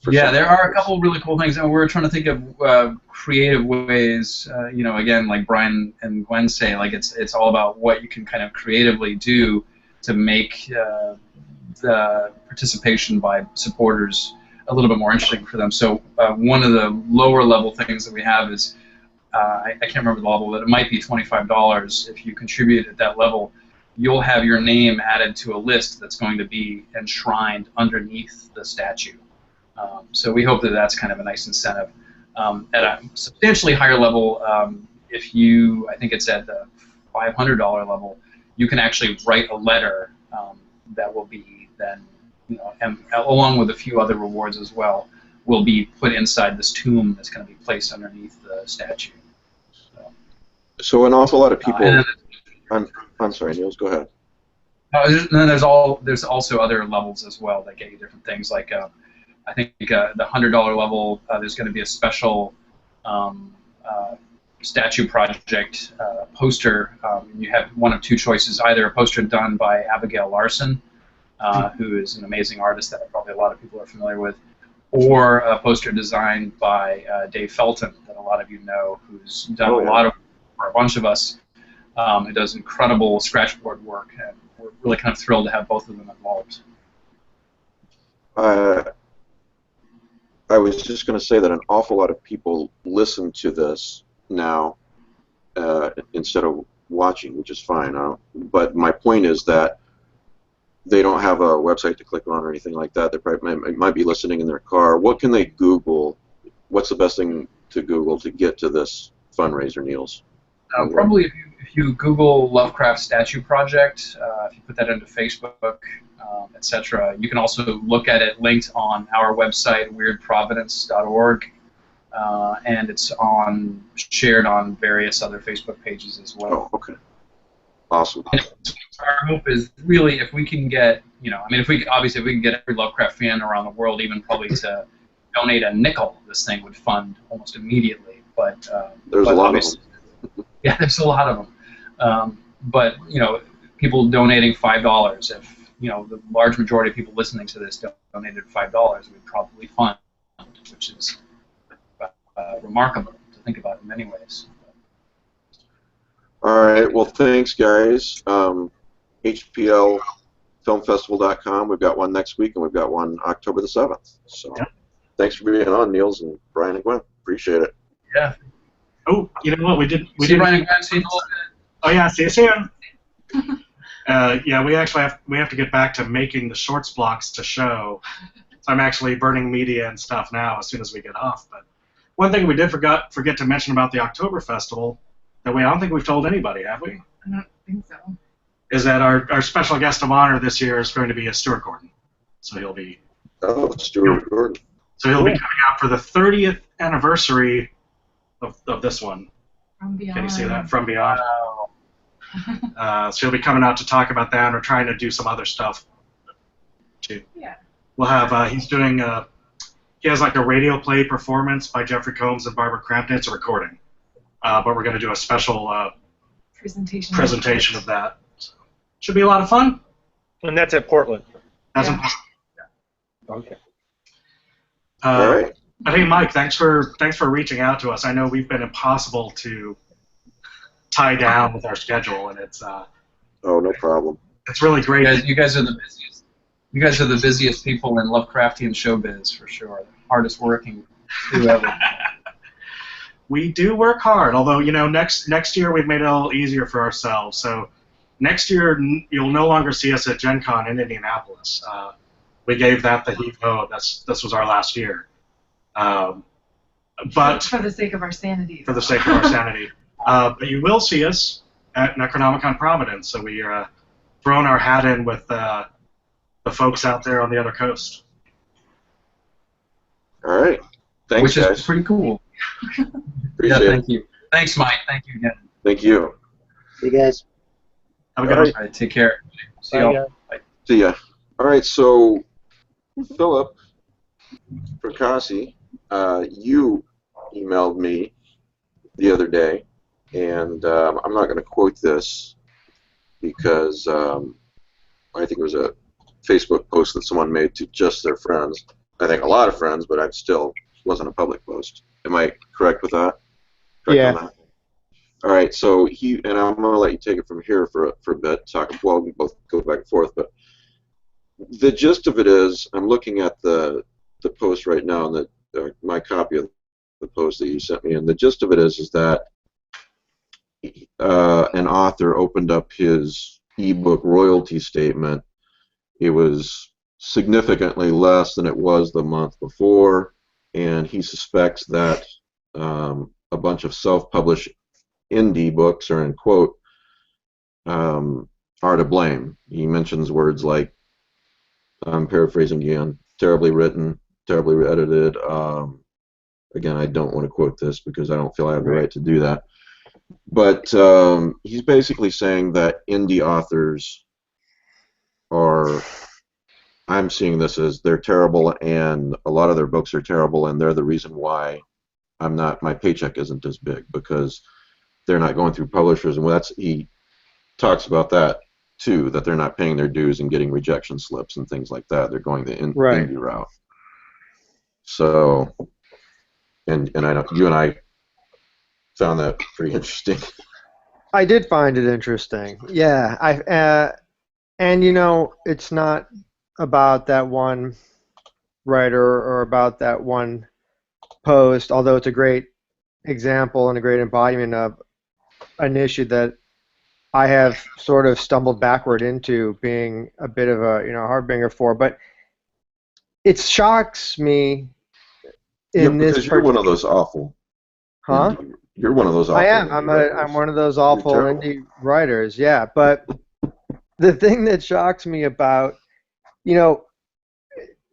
Yeah, there are a couple of really cool things, and we're trying to think of creative ways. Again, like Brian and Gwen say, like it's all about what you can kind of creatively do to make the participation by supporters a little bit more interesting for them. So one of the lower level things that we have is I can't remember the level, but it might be $25. If you contribute at that level, you'll have your name added to a list that's going to be enshrined underneath the statue. So we hope that that's kind of a nice incentive. At a substantially higher level, I think it's at the $500 level, you can actually write a letter that will be then, and along with a few other rewards as well, will be put inside this tomb that's going to be placed underneath the statue. So an awful lot of people. I'm sorry, Niels. Go ahead. There's also other levels as well that get you different things. Like I think the $100 level, there's going to be a special statue project poster. You have one of two choices: either a poster done by Abigail Larson, who is an amazing artist that probably a lot of people are familiar with, or a poster designed by Dave Felton, that a lot of you know, who's done a lot of for a bunch of us. It does incredible scratchboard work, and we're really kind of thrilled to have both of them involved. I was just going to say that an awful lot of people listen to this now instead of watching, which is fine. But my point is that they don't have a website to click on or anything like that. They probably might be listening in their car. What can they Google? What's the best thing to Google to get to this fundraiser, Niels? Probably if you Google Lovecraft Statue Project, if you put that into Facebook, etc., you can also look at it linked on our website, weirdprovidence.org, and it's shared on various other Facebook pages as well. Oh, okay. Awesome. And our hope is really if we can get, if we can get every Lovecraft fan around the world, even probably to donate a nickel, this thing would fund almost immediately. But there's a lot of them. Yeah, there's a lot of them. But people donating $5. If the large majority of people listening to this donated $5, we'd probably fund, which is remarkable to think about in many ways. All right. Well, thanks, guys. HPLFilmFestival.com. We've got one next week, and we've got one October the 7th. So, thanks for being on, Niels and Brian and Gwen. Appreciate it. Yeah. Oh, you know what? We did. See Brian and Gwen. See you in a little bit. Oh yeah. See you soon. Yeah, we have to get back to making the shorts blocks to show. So I'm actually burning media and stuff now as soon as we get off. But one thing we did forget to mention about the October Festival that I don't think we've told anybody, have we? I don't think so. Is that our special guest of honor this year is going to be Stuart Gordon. So he'll be. Oh, Stuart Gordon. So he'll be coming out for the 30th anniversary of this one. From Beyond. Can you see that? From Beyond. Wow. So he'll be coming out to talk about that or trying to do some other stuff too. Yeah. We'll have he's doing he has like a radio play performance by Jeffrey Combs and Barbara Crampton. It's a recording, but we're going to do a special presentation of that. So, should be a lot of fun. And that's at Portland. That's Yeah. Okay. All right. But hey, Mike, thanks for reaching out to us. I know we've been impossible to tie down with our schedule, and it's Oh, no problem. it's really great. You guys are the busiest. You guys are the busiest people in Lovecraftian showbiz for sure. The hardest working crew ever. We do work hard, although next year we've made it a little easier for ourselves. So next year you'll no longer see us at Gen Con in Indianapolis. We gave that the heave-ho. This was our last year. But for the sake of our sanity. For the sake of our sanity. But you will see us at Necronomicon Providence. So we are throwing our hat in with the folks out there on the other coast. All right. Thanks, Which guys. is pretty cool. Appreciate yeah, it. thank you. Thanks, Mike. Thank you again. Thank you. See you guys. Have a good All one. All right, take care. See Bye, y'all. guys. Bye. See ya. All right, so Philip Fracassi, you emailed me the other day, and I'm not going to quote this because I think it was a Facebook post that someone made to just their friends. I think a lot of friends, but it still wasn't a public post. Am I correct with that? Correct Yeah. on that? All right, so and I'm going to let you take it from here for a bit. Well, we both go back and forth, but the gist of it is, I'm looking at the post right now, and my copy of the post that you sent me, and the gist of it is that an author opened up his ebook royalty statement. It was significantly less than it was the month before, and he suspects that a bunch of self-published indie books, or in quote, are to blame. He mentions words like, I'm paraphrasing again, terribly written, terribly edited. Again, I don't want to quote this because I don't feel I have the right to do that. But he's basically saying that indie authors are, I'm seeing this as they're terrible, and a lot of their books are terrible, and they're the reason why my paycheck isn't as big, because they're not going through publishers, and he talks about that too, that they're not paying their dues and getting rejection slips and things like that. They're going the indie route. So, and I know you and I found that pretty interesting. I did find it interesting. Yeah, and it's not about that one writer or about that one post, although it's a great example and a great embodiment of an issue that I have sort of stumbled backward into being a bit of a harbinger for. But it shocks me in this because you're one of those awful. Huh? You're one of those awful. I am. I'm one of those awful indie writers. Yeah, but the thing that shocks me about,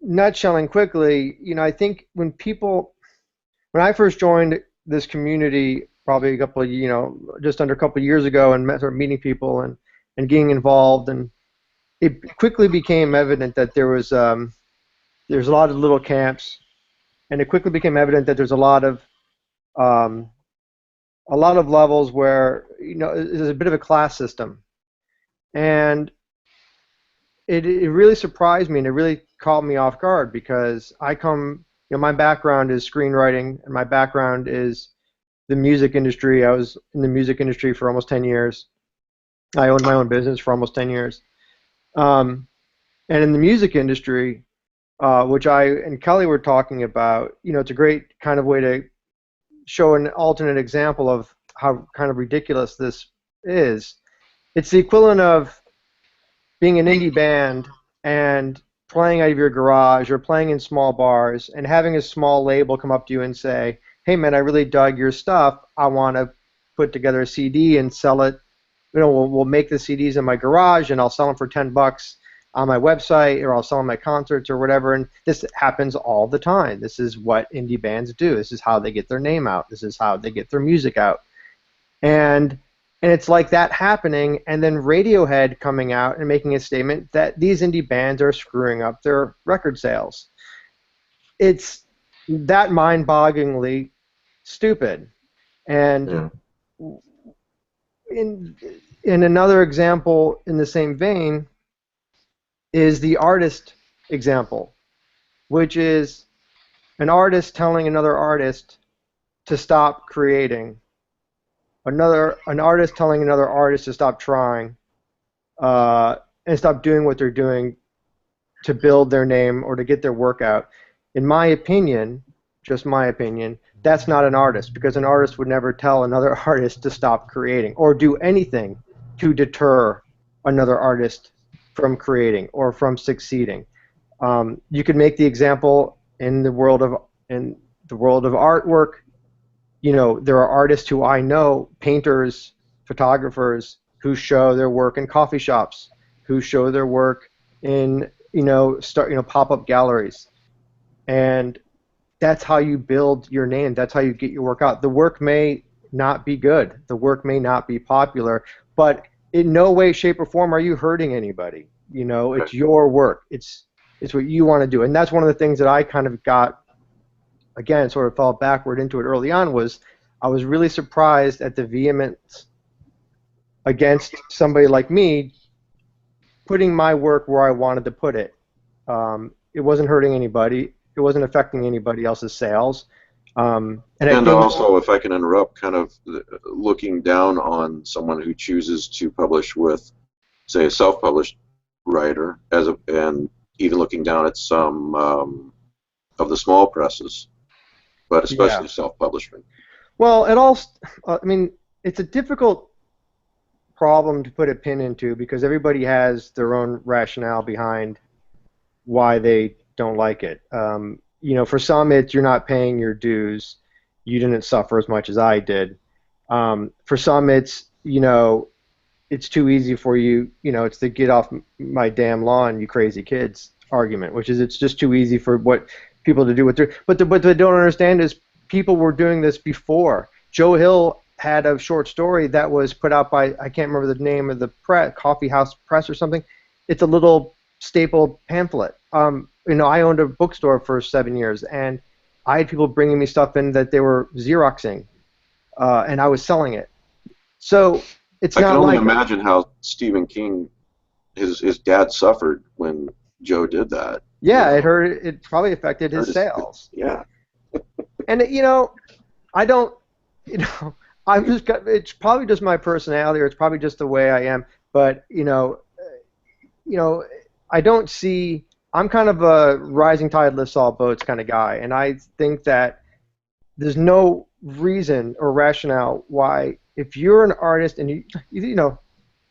nutshelling quickly, I think when I first joined this community, probably just under a couple of years ago, and started meeting people and getting involved, and it quickly became evident that there's a lot of little camps, and it quickly became evident that there's a lot of levels where there's a bit of a class system, and it really surprised me, and it really caught me off guard, because my background is screenwriting, and my background is the music industry. I was in the music industry for almost 10 years. I owned my own business for almost 10 years. And in the music industry, which I and Kelly were talking about, it's a great kind of way to show an alternate example of how kind of ridiculous this is. It's the equivalent of being an indie band and playing out of your garage or playing in small bars and having a small label come up to you and say, hey man, I really dug your stuff. I want to put together a CD and sell it. We'll make the CDs in my garage and I'll sell them for $10 on my website, or I'll sell them at concerts or whatever. And this happens all the time. This is what indie bands do. This is how they get their name out. This is how they get their music out. And it's like that happening, and then Radiohead coming out and making a statement that these indie bands are screwing up their record sales. It's that mind-bogglingly stupid. And in another example in the same vein is the artist example, which is an artist telling another artist to stop creating. An artist telling another artist to stop trying and stop doing what they're doing to build their name or to get their work out. In my opinion, just my opinion, that's not an artist, because an artist would never tell another artist to stop creating or do anything to deter another artist from creating or from succeeding. You could make the example in the world of artwork. There are artists who I know, painters, photographers, who show their work in coffee shops, who show their work in pop-up galleries, and that's how you build your name. That's how you get your work out. The work may not be good. The work may not be popular, but in no way, shape, or form are you hurting anybody. It's your work. It's what you want to do, and that's one of the things that I kind of got. Again, sort of fell backward into it early on. Was I was really surprised at the vehemence against somebody like me putting my work where I wanted to put it. It wasn't hurting anybody. It wasn't affecting anybody else's sales. And also, if I can interrupt, kind of looking down on someone who chooses to publish with, say, a self-published writer, and even looking down at some of the small presses, but especially self-publishing. Well, it's a difficult problem to put a pin into, because everybody has their own rationale behind why they don't like it. For some, it's you're not paying your dues. You didn't suffer as much as I did. For some, it's it's too easy for you. It's the get off my damn lawn, you crazy kids argument, which is it's just too easy for what people to do with their. But what they don't understand is people were doing this before. Joe Hill had a short story that was put out by, I can't remember the name of the Coffee House Press or something. It's a little stapled pamphlet. I owned a bookstore for 7 years, and I had people bringing me stuff in that they were Xeroxing, and I was selling it. So it's not like... I can only imagine how Stephen King, his dad suffered when Joe did that. Yeah, it probably affected his sales. Yeah. And I don't, it's probably just my personality, or it's probably just the way I am. But I don't see I'm kind of a rising tide lifts all boats kind of guy, and I think that there's no reason or rationale why, if you're an artist and you know,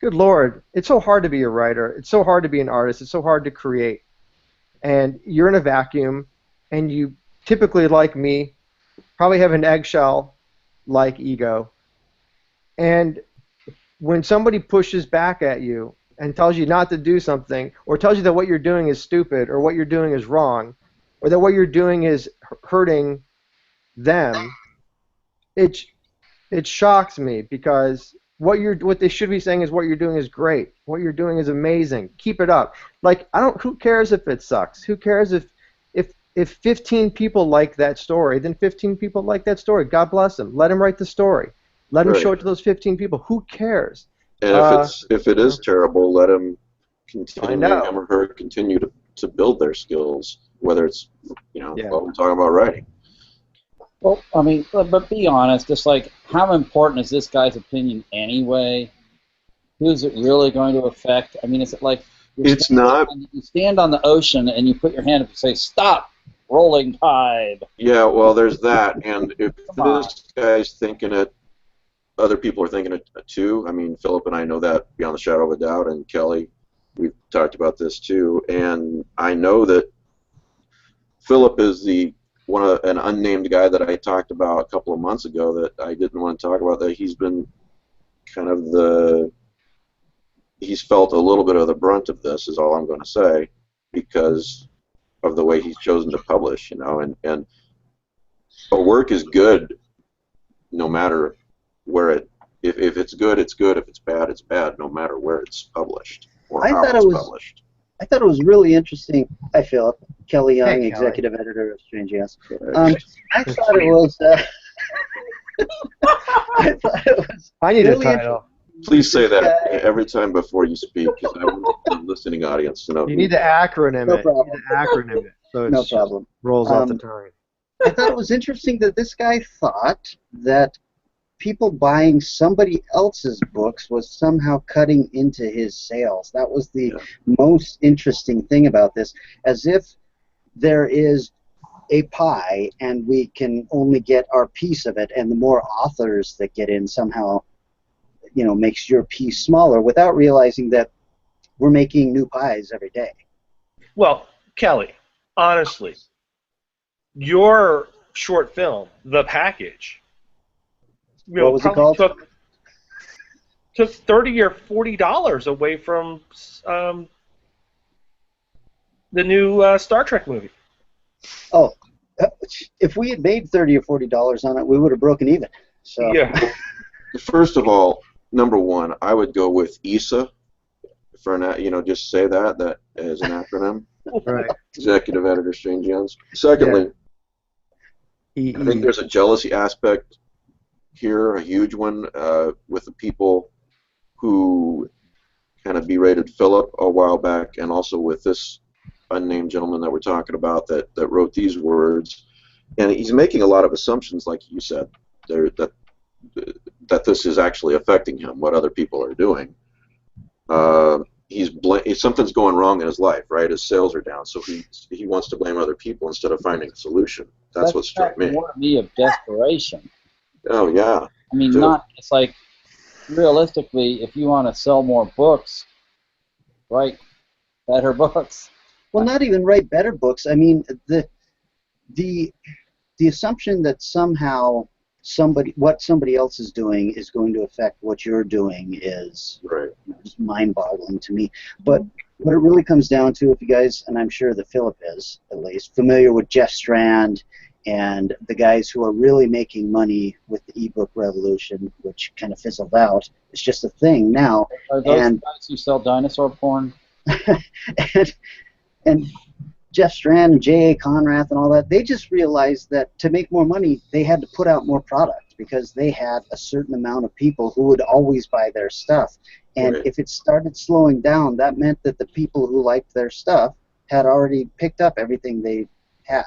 good Lord, it's so hard to be a writer, it's so hard to be an artist, it's so hard to create, and you're in a vacuum, and you typically, like me, probably have an eggshell-like ego, and when somebody pushes back at you and tells you not to do something, or tells you that what you're doing is stupid, or what you're doing is wrong, or that what you're doing is hurting them, it shocks me, because what they should be saying is, what you're doing is great, what you're doing is amazing, keep it up. Like, who cares if it sucks? Who cares if 15 people like that story? Then 15 people like that story. God bless them. Let them write the story. Let them show it to those 15 people. Who cares? And if it is terrible, let him continue, him or her continue to build their skills, whether it's, well, we're talking about writing. Well, I mean, but be honest, just like, how important is this guy's opinion anyway? Who's it really going to affect? I mean, is it like, it's not. You stand on the ocean and you put your hand up and say, "Stop, rolling tide." Yeah, well, there's that, and if this guy's thinking it, other people are thinking it too. I mean, Philip and I know that beyond the shadow of a doubt, and Kelly, we've talked about this too, and I know that Philip is an unnamed guy that I talked about a couple of months ago that I didn't want to talk about, that he's been kind of he's felt a little bit of the brunt of this, is all I'm going to say, because of the way he's chosen to publish, and a work is good no matter where if it's good, it's good. If it's bad, it's bad, no matter where it's published or how it's published. I thought it was really interesting. Hi, Philip. Kelly Young, executive editor of Strange Yes. I thought it was. I thought it was. I need really a title. Please say that every time before you speak, because I want the listening audience to know. You need to acronym it. Problem. You need to acronym it, so No problem. Rolls off the tongue. I thought it was interesting that this guy thought that people buying somebody else's books was somehow cutting into his sales. That was the most interesting thing about this, as if there is a pie and we can only get our piece of it, and the more authors that get in somehow, makes your piece smaller, without realizing that we're making new pies every day. Well, Kelly, honestly, your short film, The Package, what was it called? Took $30 or $40 away from the new Star Trek movie. Oh, if we had made $30 or $40 on it, we would have broken even. So. Yeah. First of all, number one, I would go with ESA for just say that as an acronym. Right. Executive Editor Strange Youngs. Secondly, I think there's a jealousy aspect here, a huge one, with the people who kind of berated Philip a while back, and also with this unnamed gentleman that we're talking about that wrote these words. And he's making a lot of assumptions, like you said, that this is actually affecting him, what other people are doing. Something's going wrong in his life, right? His sales are down, so he wants to blame other people instead of finding a solution. That's what struck me. More me of desperation. Oh yeah. I mean, too. It's like, realistically, if you want to sell more books, write better books. Well, not even write better books. I mean, the assumption that somehow what somebody else is doing is going to affect what you're doing is just mind-boggling to me. But what it really comes down to, if you guys, and I'm sure that Philip is at least, familiar with Jeff Strand and the guys who are really making money with the ebook revolution, which kind of fizzled out, it's just a thing now. Are those guys who sell dinosaur porn? and Jeff Strand and J.A. Conrath and all that, they just realized that to make more money, they had to put out more product, because they had a certain amount of people who would always buy their stuff. And if it started slowing down, that meant that the people who liked their stuff had already picked up everything they had.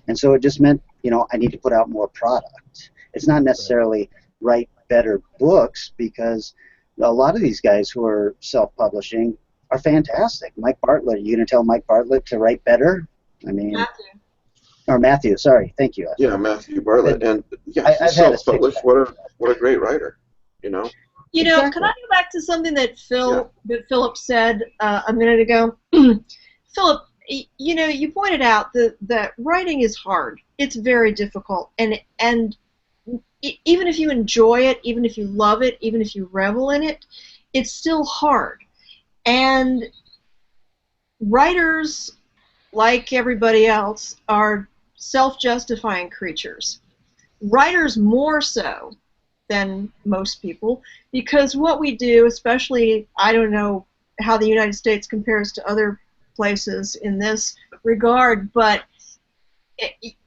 And so it just meant, I need to put out more product. It's not necessarily write better books, because a lot of these guys who are self-publishing, are fantastic. Mike Bartlett, are you going to tell Mike Bartlett to write better? I mean, Matthew. Or Matthew, sorry, thank you. Yeah, Matthew Bartlett, and yeah, I've he's had a self-published. What a great writer, you know. You know, Exactly. can I go back to something that Philip said a minute ago? Philip, you know, you pointed out that writing is hard. It's very difficult, and even if you enjoy it, even if you love it, even if you revel in it, it's still hard. And writers, like everybody else, are self-justifying creatures. Writers more so than most people, because what we do, especially, I don't know how the United States compares to other places in this regard, but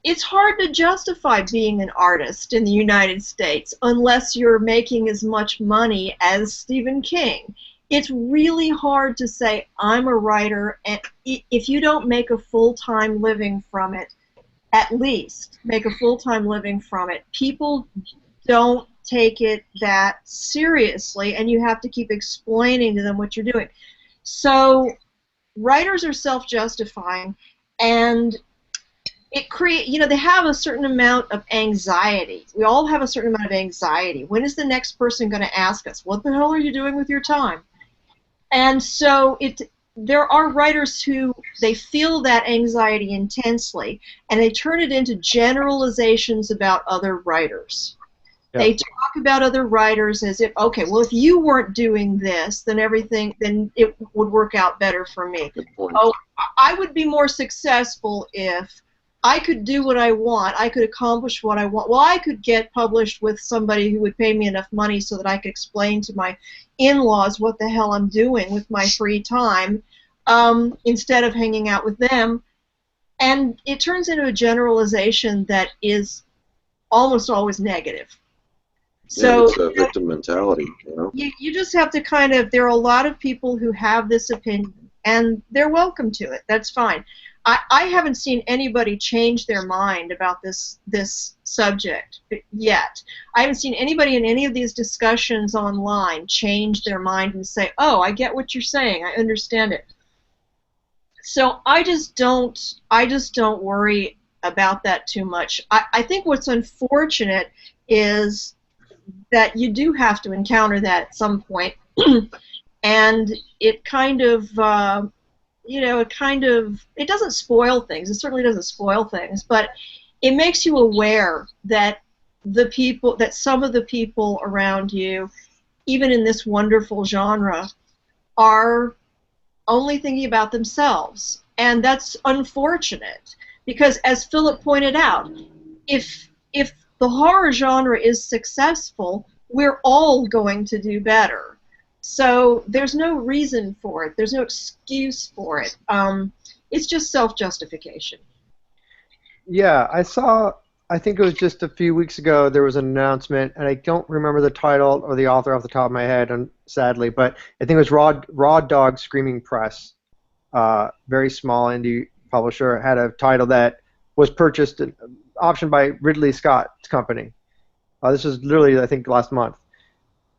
it's hard to justify being an artist in the United States unless you're making as much money as Stephen King. It's really hard to say, I'm a writer, and if you don't make a full-time living from it, at least make a full-time living from it, people don't take it that seriously, and you have to keep explaining to them what you're doing. So writers are self-justifying, and they have a certain amount of anxiety. We all have a certain amount of anxiety. When is the next person going to ask us, what the hell are you doing with your time? And so there are writers who, they feel that anxiety intensely, and they turn it into generalizations about other writers. Yeah. They talk about other writers as if, okay, well, if you weren't doing this, then it would work out better for me. Oh, I would be more successful if I could do what I want, I could accomplish what I want. Well, I could get published with somebody who would pay me enough money so that I could explain to my in-laws what the hell I'm doing with my free time instead of hanging out with them. And it turns into a generalization that is almost always negative. So it's a victim mentality, you know. You just have to kind of, there are a lot of people who have this opinion, and they're welcome to it. That's fine. I haven't seen anybody change their mind about this subject yet. I haven't seen anybody in any of these discussions online change their mind and say, oh, I get what you're saying, I understand it. So I just don't worry about that too much. I think what's unfortunate is that you do have to encounter that at some point, and it kind of it doesn't spoil things. It certainly doesn't spoil things, but it makes you aware that some of the people around you, even in this wonderful genre, are only thinking about themselves, and that's unfortunate. Because, as Philip pointed out, if the horror genre is successful, we're all going to do better. So there's no reason for it. There's no excuse for it. It's just self-justification. Yeah, I think it was just a few weeks ago, there was an announcement, and I don't remember the title or the author off the top of my head, sadly, but I think it was Raw Dog Screaming Press, very small indie publisher, had a title that was purchased, optioned by Ridley Scott's company. This was literally, I think, last month.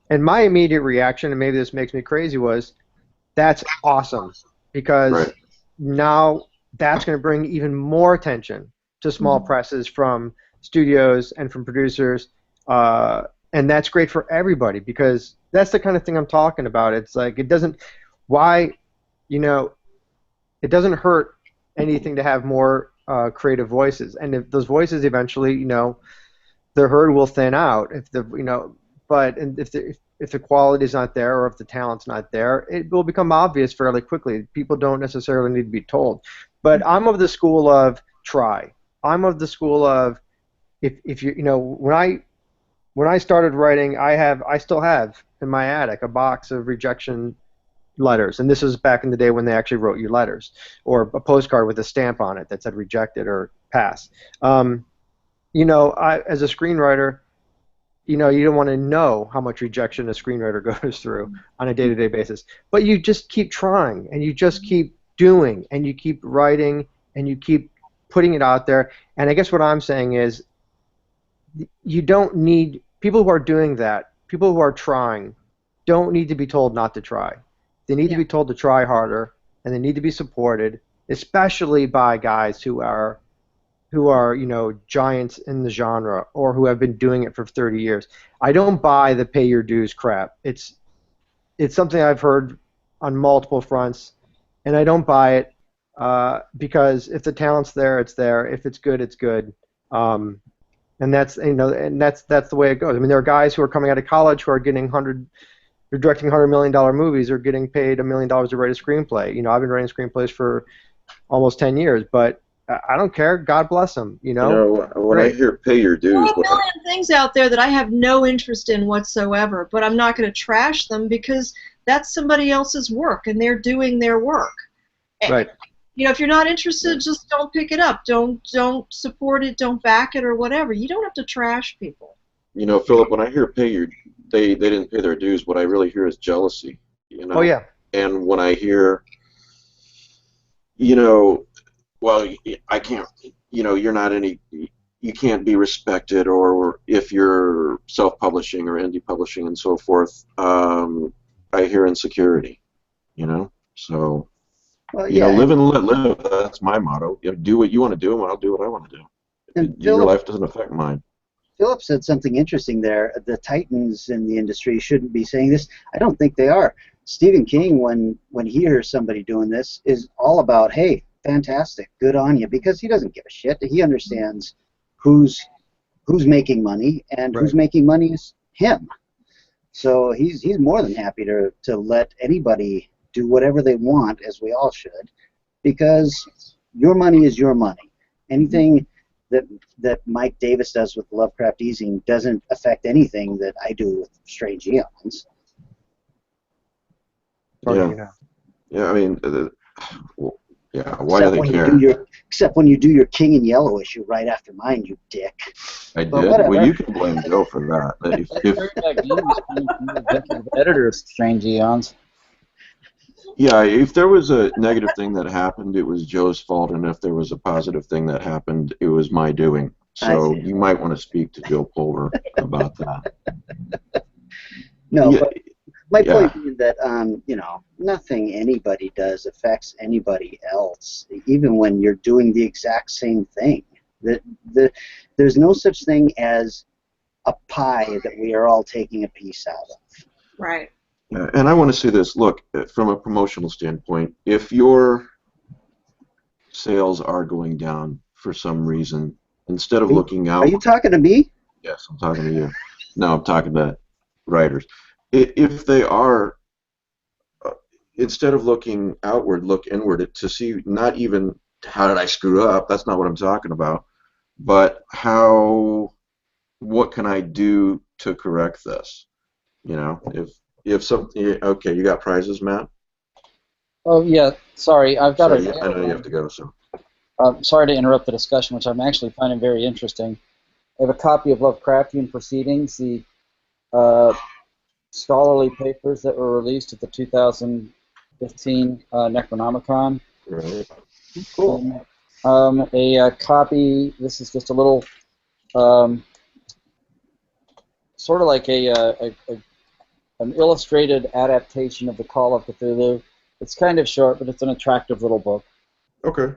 And my immediate reaction, and maybe this makes me crazy, was, that's awesome, because now that's going to bring even more attention to small presses from studios and from producers, and that's great for everybody, because that's the kind of thing I'm talking about. It's like, it doesn't hurt anything to have more creative voices, and if those voices eventually, the herd will thin out. But if the quality's not there, or if the talent's not there, it will become obvious fairly quickly. People don't necessarily need to be told. But I'm of the school of try. I'm of the school of, if you when I started writing, I still have in my attic a box of rejection letters, and this was back in the day when they actually wrote you letters, or a postcard with a stamp on it that said rejected or pass. As a screenwriter, you don't want to know how much rejection a screenwriter goes through on a day-to-day basis. But you just keep trying, and you just keep doing, and you keep writing, and you keep putting it out there. And I guess what I'm saying is, you don't need, people who are doing that, people who are trying, don't need to be told not to try. They need to be told to try harder, and they need to be supported, especially by guys who are giants in the genre or who have been doing it for 30 years. I don't buy the pay your dues crap. It's something I've heard on multiple fronts, and I don't buy it because if the talent's there, it's there. If it's good, it's good. And that's the way it goes. I mean, there are guys who are coming out of college who are getting they're directing $100 million movies or getting paid $1 million to write a screenplay. I've been writing screenplays for almost 10 years, but I don't care. God bless them. When I hear pay your dues, There are a million things out there that I have no interest in whatsoever, but I'm not going to trash them because that's somebody else's work and they're doing their work. Right. If you're not interested, just don't pick it up. Don't support it. Don't back it or whatever. You don't have to trash people. Philip, when I hear they didn't pay their dues, what I really hear is jealousy. Oh yeah. And when I hear, well, I can't, you're not you can't be respected, or if you're self-publishing or indie publishing and so forth, I hear insecurity, so, well, live and let live, that's my motto. Do what you want to do, and I'll do what I want to do. And your life doesn't affect mine. Philip said something interesting there. The titans in the industry shouldn't be saying this. I don't think they are. Stephen King, when he hears somebody doing this, is all about, hey, fantastic, good on you, because he doesn't give a shit. He understands who's making money, and who's making money is him. So he's more than happy to let anybody do whatever they want, as we all should, because your money is your money. Anything that Mike Davis does with Lovecraft eZine doesn't affect anything that I do with Strange Eons. Yeah. Yeah, I mean, why do they care? Except when you do your King in Yellow issue right after mine, you dick. I did. Well, you can blame Joe for that. If editor of Strange Eons. Yeah, if there was a negative thing that happened, it was Joe's fault, and if there was a positive thing that happened, it was my doing. So you might want to speak to Joe Pulver about that. No, but my point being that nothing anybody does affects anybody else, even when you're doing the exact same thing. There's no such thing as a pie that we are all taking a piece out of. Right. And I want to say this, look, from a promotional standpoint, if your sales are going down for some reason, instead of looking out... Are you talking to me? Yes, I'm talking to you. No, I'm talking to writers. If they are, instead of looking outward, look inward to see not even how did I screw up, that's not what I'm talking about, but what can I do to correct this? If something, okay, you got prizes, Matt? Oh yeah, sorry, I've got I know you have to go, so. Sorry to interrupt the discussion, which I'm actually finding very interesting. I have a copy of Lovecraftian Proceedings, the scholarly papers that were released at the 2015 Necronomicon. Right. Cool. A copy. This is just a little, sort of like an illustrated adaptation of the Call of Cthulhu. It's kind of short, but it's an attractive little book. Okay.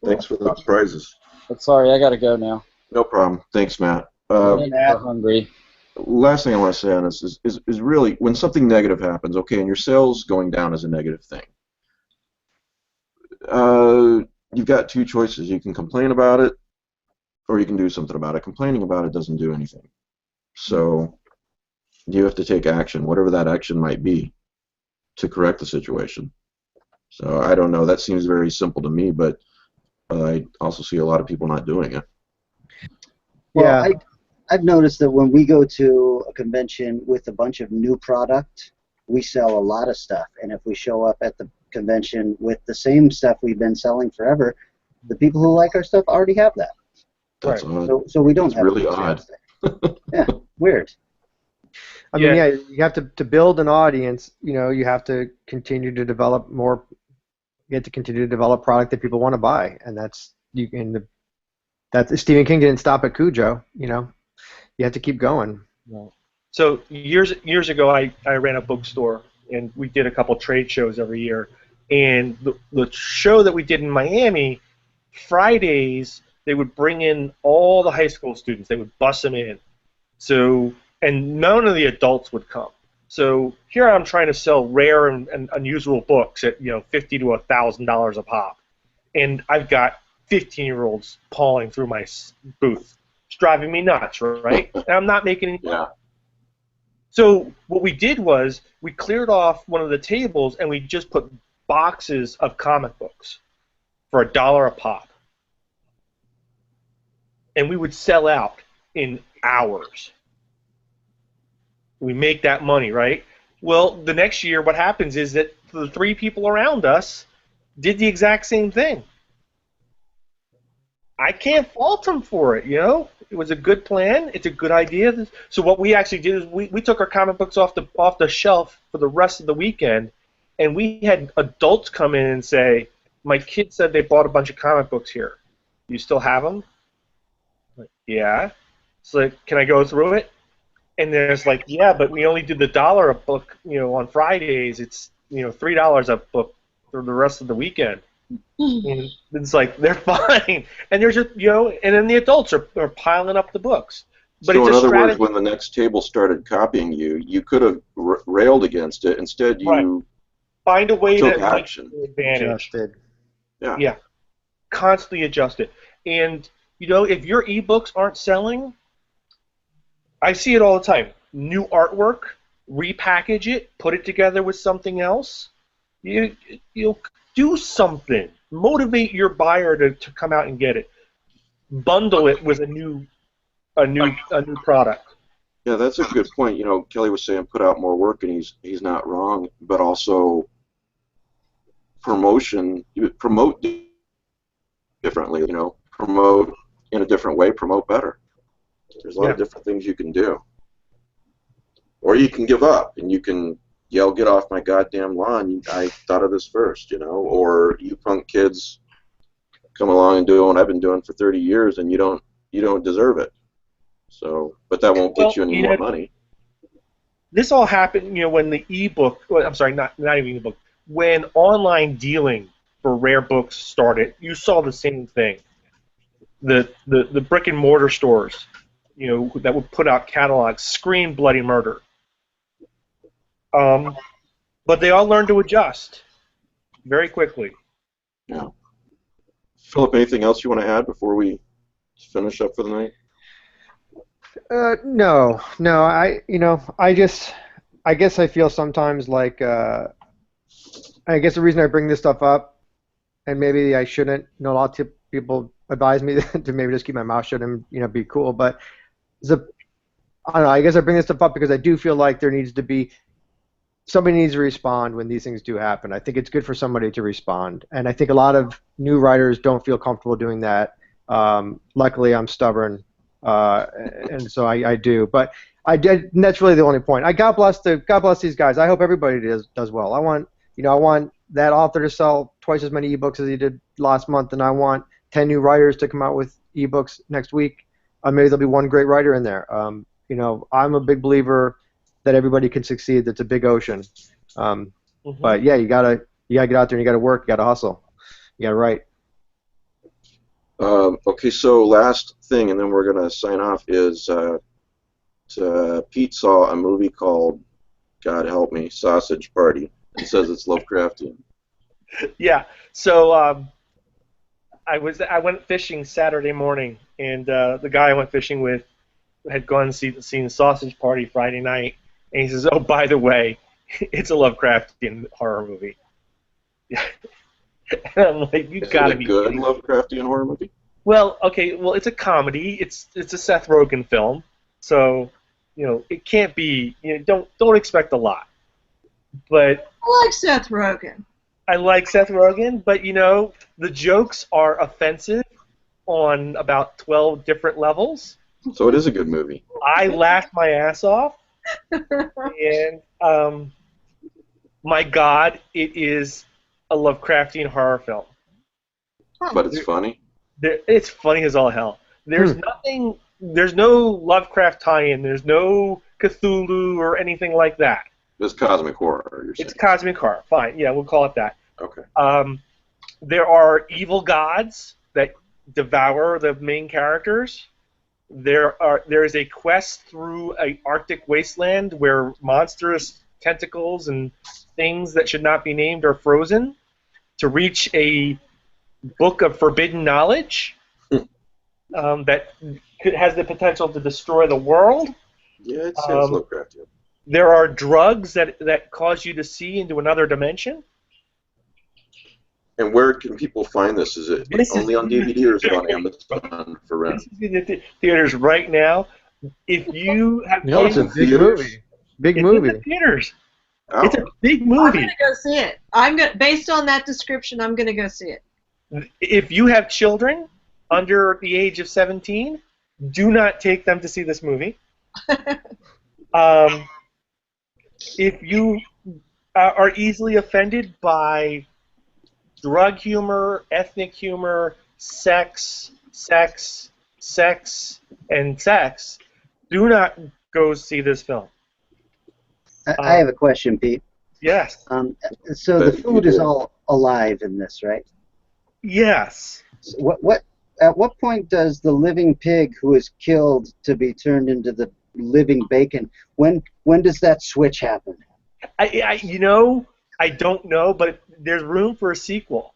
Thanks for the prizes. But sorry, I got to go now. No problem. Thanks, Matt. I'm hungry. Last thing I want to say on this is really when something negative happens, okay, and your sales going down is a negative thing. You've got two choices. You can complain about it, or you can do something about it. Complaining about it doesn't do anything. So you have to take action, whatever that action might be, to correct the situation. So I don't know. That seems very simple to me, but I also see a lot of people not doing it. Well, I've noticed that when we go to a convention with a bunch of new product, we sell a lot of stuff. And if we show up at the convention with the same stuff we've been selling forever, the people who like our stuff already have that. That's odd. So we don't have really odd. Yeah, weird. I mean, you have to build an audience. You have to continue to develop more. You have to continue to develop product that people want to buy, and that's Stephen King didn't stop at Cujo. You have to keep going. So years ago, I ran a bookstore and we did a couple trade shows every year. And the show that we did in Miami, Fridays, they would bring in all the high school students. They would bus them in. So, and none of the adults would come. So here I'm trying to sell rare and unusual books at $50 to $1,000 a pop, and I've got 15-year-olds pawing through my booth. It's driving me nuts, right? And I'm not making any money. So what we did was we cleared off one of the tables and we just put boxes of comic books for $1 a pop, and we would sell out in hours. We make that money, right? Well, the next year what happens is that the 3 people around us did the exact same thing. I can't fault them for it, It was a good plan. It's a good idea. So what we actually did is we took our comic books off the shelf for the rest of the weekend, and we had adults come in and say, my kid said they bought a bunch of comic books here. You still have them? Like, yeah. It's like, can I go through it? And there's like, yeah, but we only do the $1 a book, on Fridays. It's, $3 a book for the rest of the weekend. And it's like, they're fine. And there's just, and then the adults are piling up the books. But so it's in a other strategy. words, when the next table started copying you, you could have railed against it. Instead, you find a way took to action. take advantage. Adjusted. Yeah. Constantly adjust it. And, if your ebooks aren't selling, I see it all the time. New artwork, repackage it, put it together with something else. You'll do something. Motivate your buyer to come out and get it. Bundle it with a new product. Yeah, that's a good point. Kelly was saying put out more work, and he's not wrong. But also promote differently. Promote in a different way. Promote better. There's a lot of different things you can do. Or you can give up, and you can yell, get off my goddamn lawn, I thought of this first, Or you punk kids come along and do what I've been doing for 30 years, and you don't deserve it. So, but that won't get you any more money. This all happened, when the ebook, I'm sorry, not even ebook, when online dealing for rare books started, you saw the same thing. The brick and mortar stores, that would put out catalogs, scream bloody murder. But they all learned to adjust very quickly. Yeah. Philip, anything else you want to add before we finish up for the night? No. I guess I feel sometimes like, I guess the reason I bring this stuff up, and maybe I shouldn't, a lot of people advise me to maybe just keep my mouth shut and, be cool, but I don't know, I guess I bring this stuff up because I do feel like there needs to be, somebody needs to respond when these things do happen. I think it's good for somebody to respond, and I think a lot of new writers don't feel comfortable doing that. Luckily, I'm stubborn, and so I do. But and that's really the only point. God bless these guys. I hope everybody does well. I want that author to sell twice as many ebooks as he did last month, and I want 10 new writers to come out with ebooks next week. Maybe there'll be one great writer in there. I'm a big believer that everybody can succeed. That's a big ocean. But yeah, you gotta get out there and you gotta work. You gotta hustle. You gotta write. Okay, so last thing, and then we're gonna sign off. Is Pete saw a movie called, God help me, Sausage Party. It says it's Lovecraftian. Yeah. So I went fishing Saturday morning, and the guy I went fishing with had gone and seen Sausage Party Friday night, and he says, "Oh, by the way, it's a Lovecraftian horror movie." And I'm like, "You gotta be good Lovecraftian horror movie?" Well, okay. Well, it's a comedy. It's a Seth Rogen film, so it can't be. Don't expect a lot. But I like Seth Rogen. I like Seth Rogen, but the jokes are offensive on about 12 different levels. So it is a good movie. I laughed my ass off, and my God, it is a Lovecraftian horror film. But it's funny. It's funny as all hell. There's nothing. There's no Lovecraft tie-in. There's no Cthulhu or anything like that. This cosmic horror, you're saying. It's cosmic horror. Fine. Yeah, we'll call it that. Okay. There are evil gods that devour the main characters. There is a quest through an Arctic wasteland where monstrous tentacles and things that should not be named are frozen to reach a book of forbidden knowledge that has the potential to destroy the world. Yeah, it's Lovecraft. Yeah. There are drugs that cause you to see into another dimension. And where can people find this? Is it only on DVD or is it on Amazon for rent? This is in the theaters right now. If you have It's a big movie. Big it's movie. in the theaters. Oh. It's a big I'm movie. gonna go see it. Based on that description, I'm gonna go see it. If you have children under the age of 17, do not take them to see this movie. If you are easily offended by drug humor, ethnic humor, sex, and sex, do not go see this film. I have a question, Pete. Yes. So the food is all alive in this, right? Yes. So at what point does the living pig who is killed to be turned into the living bacon, when does that switch happen? I don't know, but there's room for a sequel.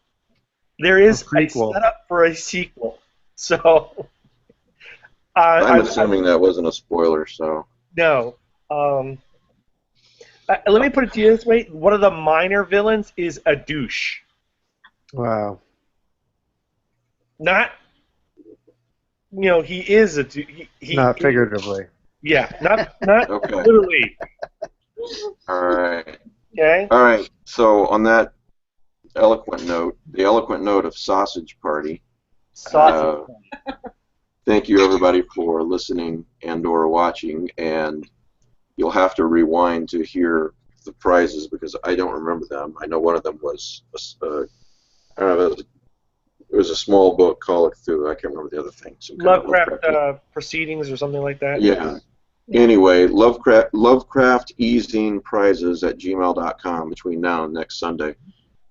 There is a setup for a sequel. So I'm assuming that wasn't a spoiler, so. No. Let me put it to you this way. One of the minor villains is a douche. Wow. Not, he is a douche. Not figuratively. Yeah, not Okay. literally. All right. Okay. All right. So on that eloquent note, the eloquent note of Sausage Party. Sausage. Thank you everybody for listening and/or watching, and you'll have to rewind to hear the prizes because I don't remember them. I know one of them was it was a small book, Call It Through. I can't remember the other thing. Lovecraft Proceedings or something like that. Yeah. Anyway, Lovecraft eZine prizes at gmail.com between now and next Sunday.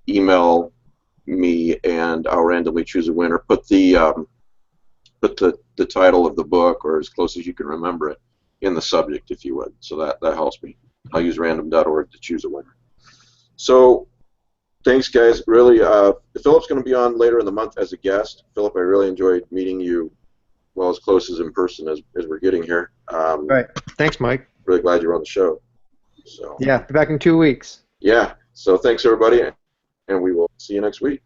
Email me and I'll randomly choose a winner. Put the title of the book or as close as you can remember it in the subject if you would. So that helps me. I'll use random.org to choose a winner. So thanks guys. Really, Philip's going to be on later in the month as a guest. Philip, I really enjoyed meeting you. Well, as close as in person as we're getting here. Right. Thanks, Mike. Really glad you're on the show. So. Yeah, be back in 2 weeks. Yeah. So thanks, everybody, and we will see you next week.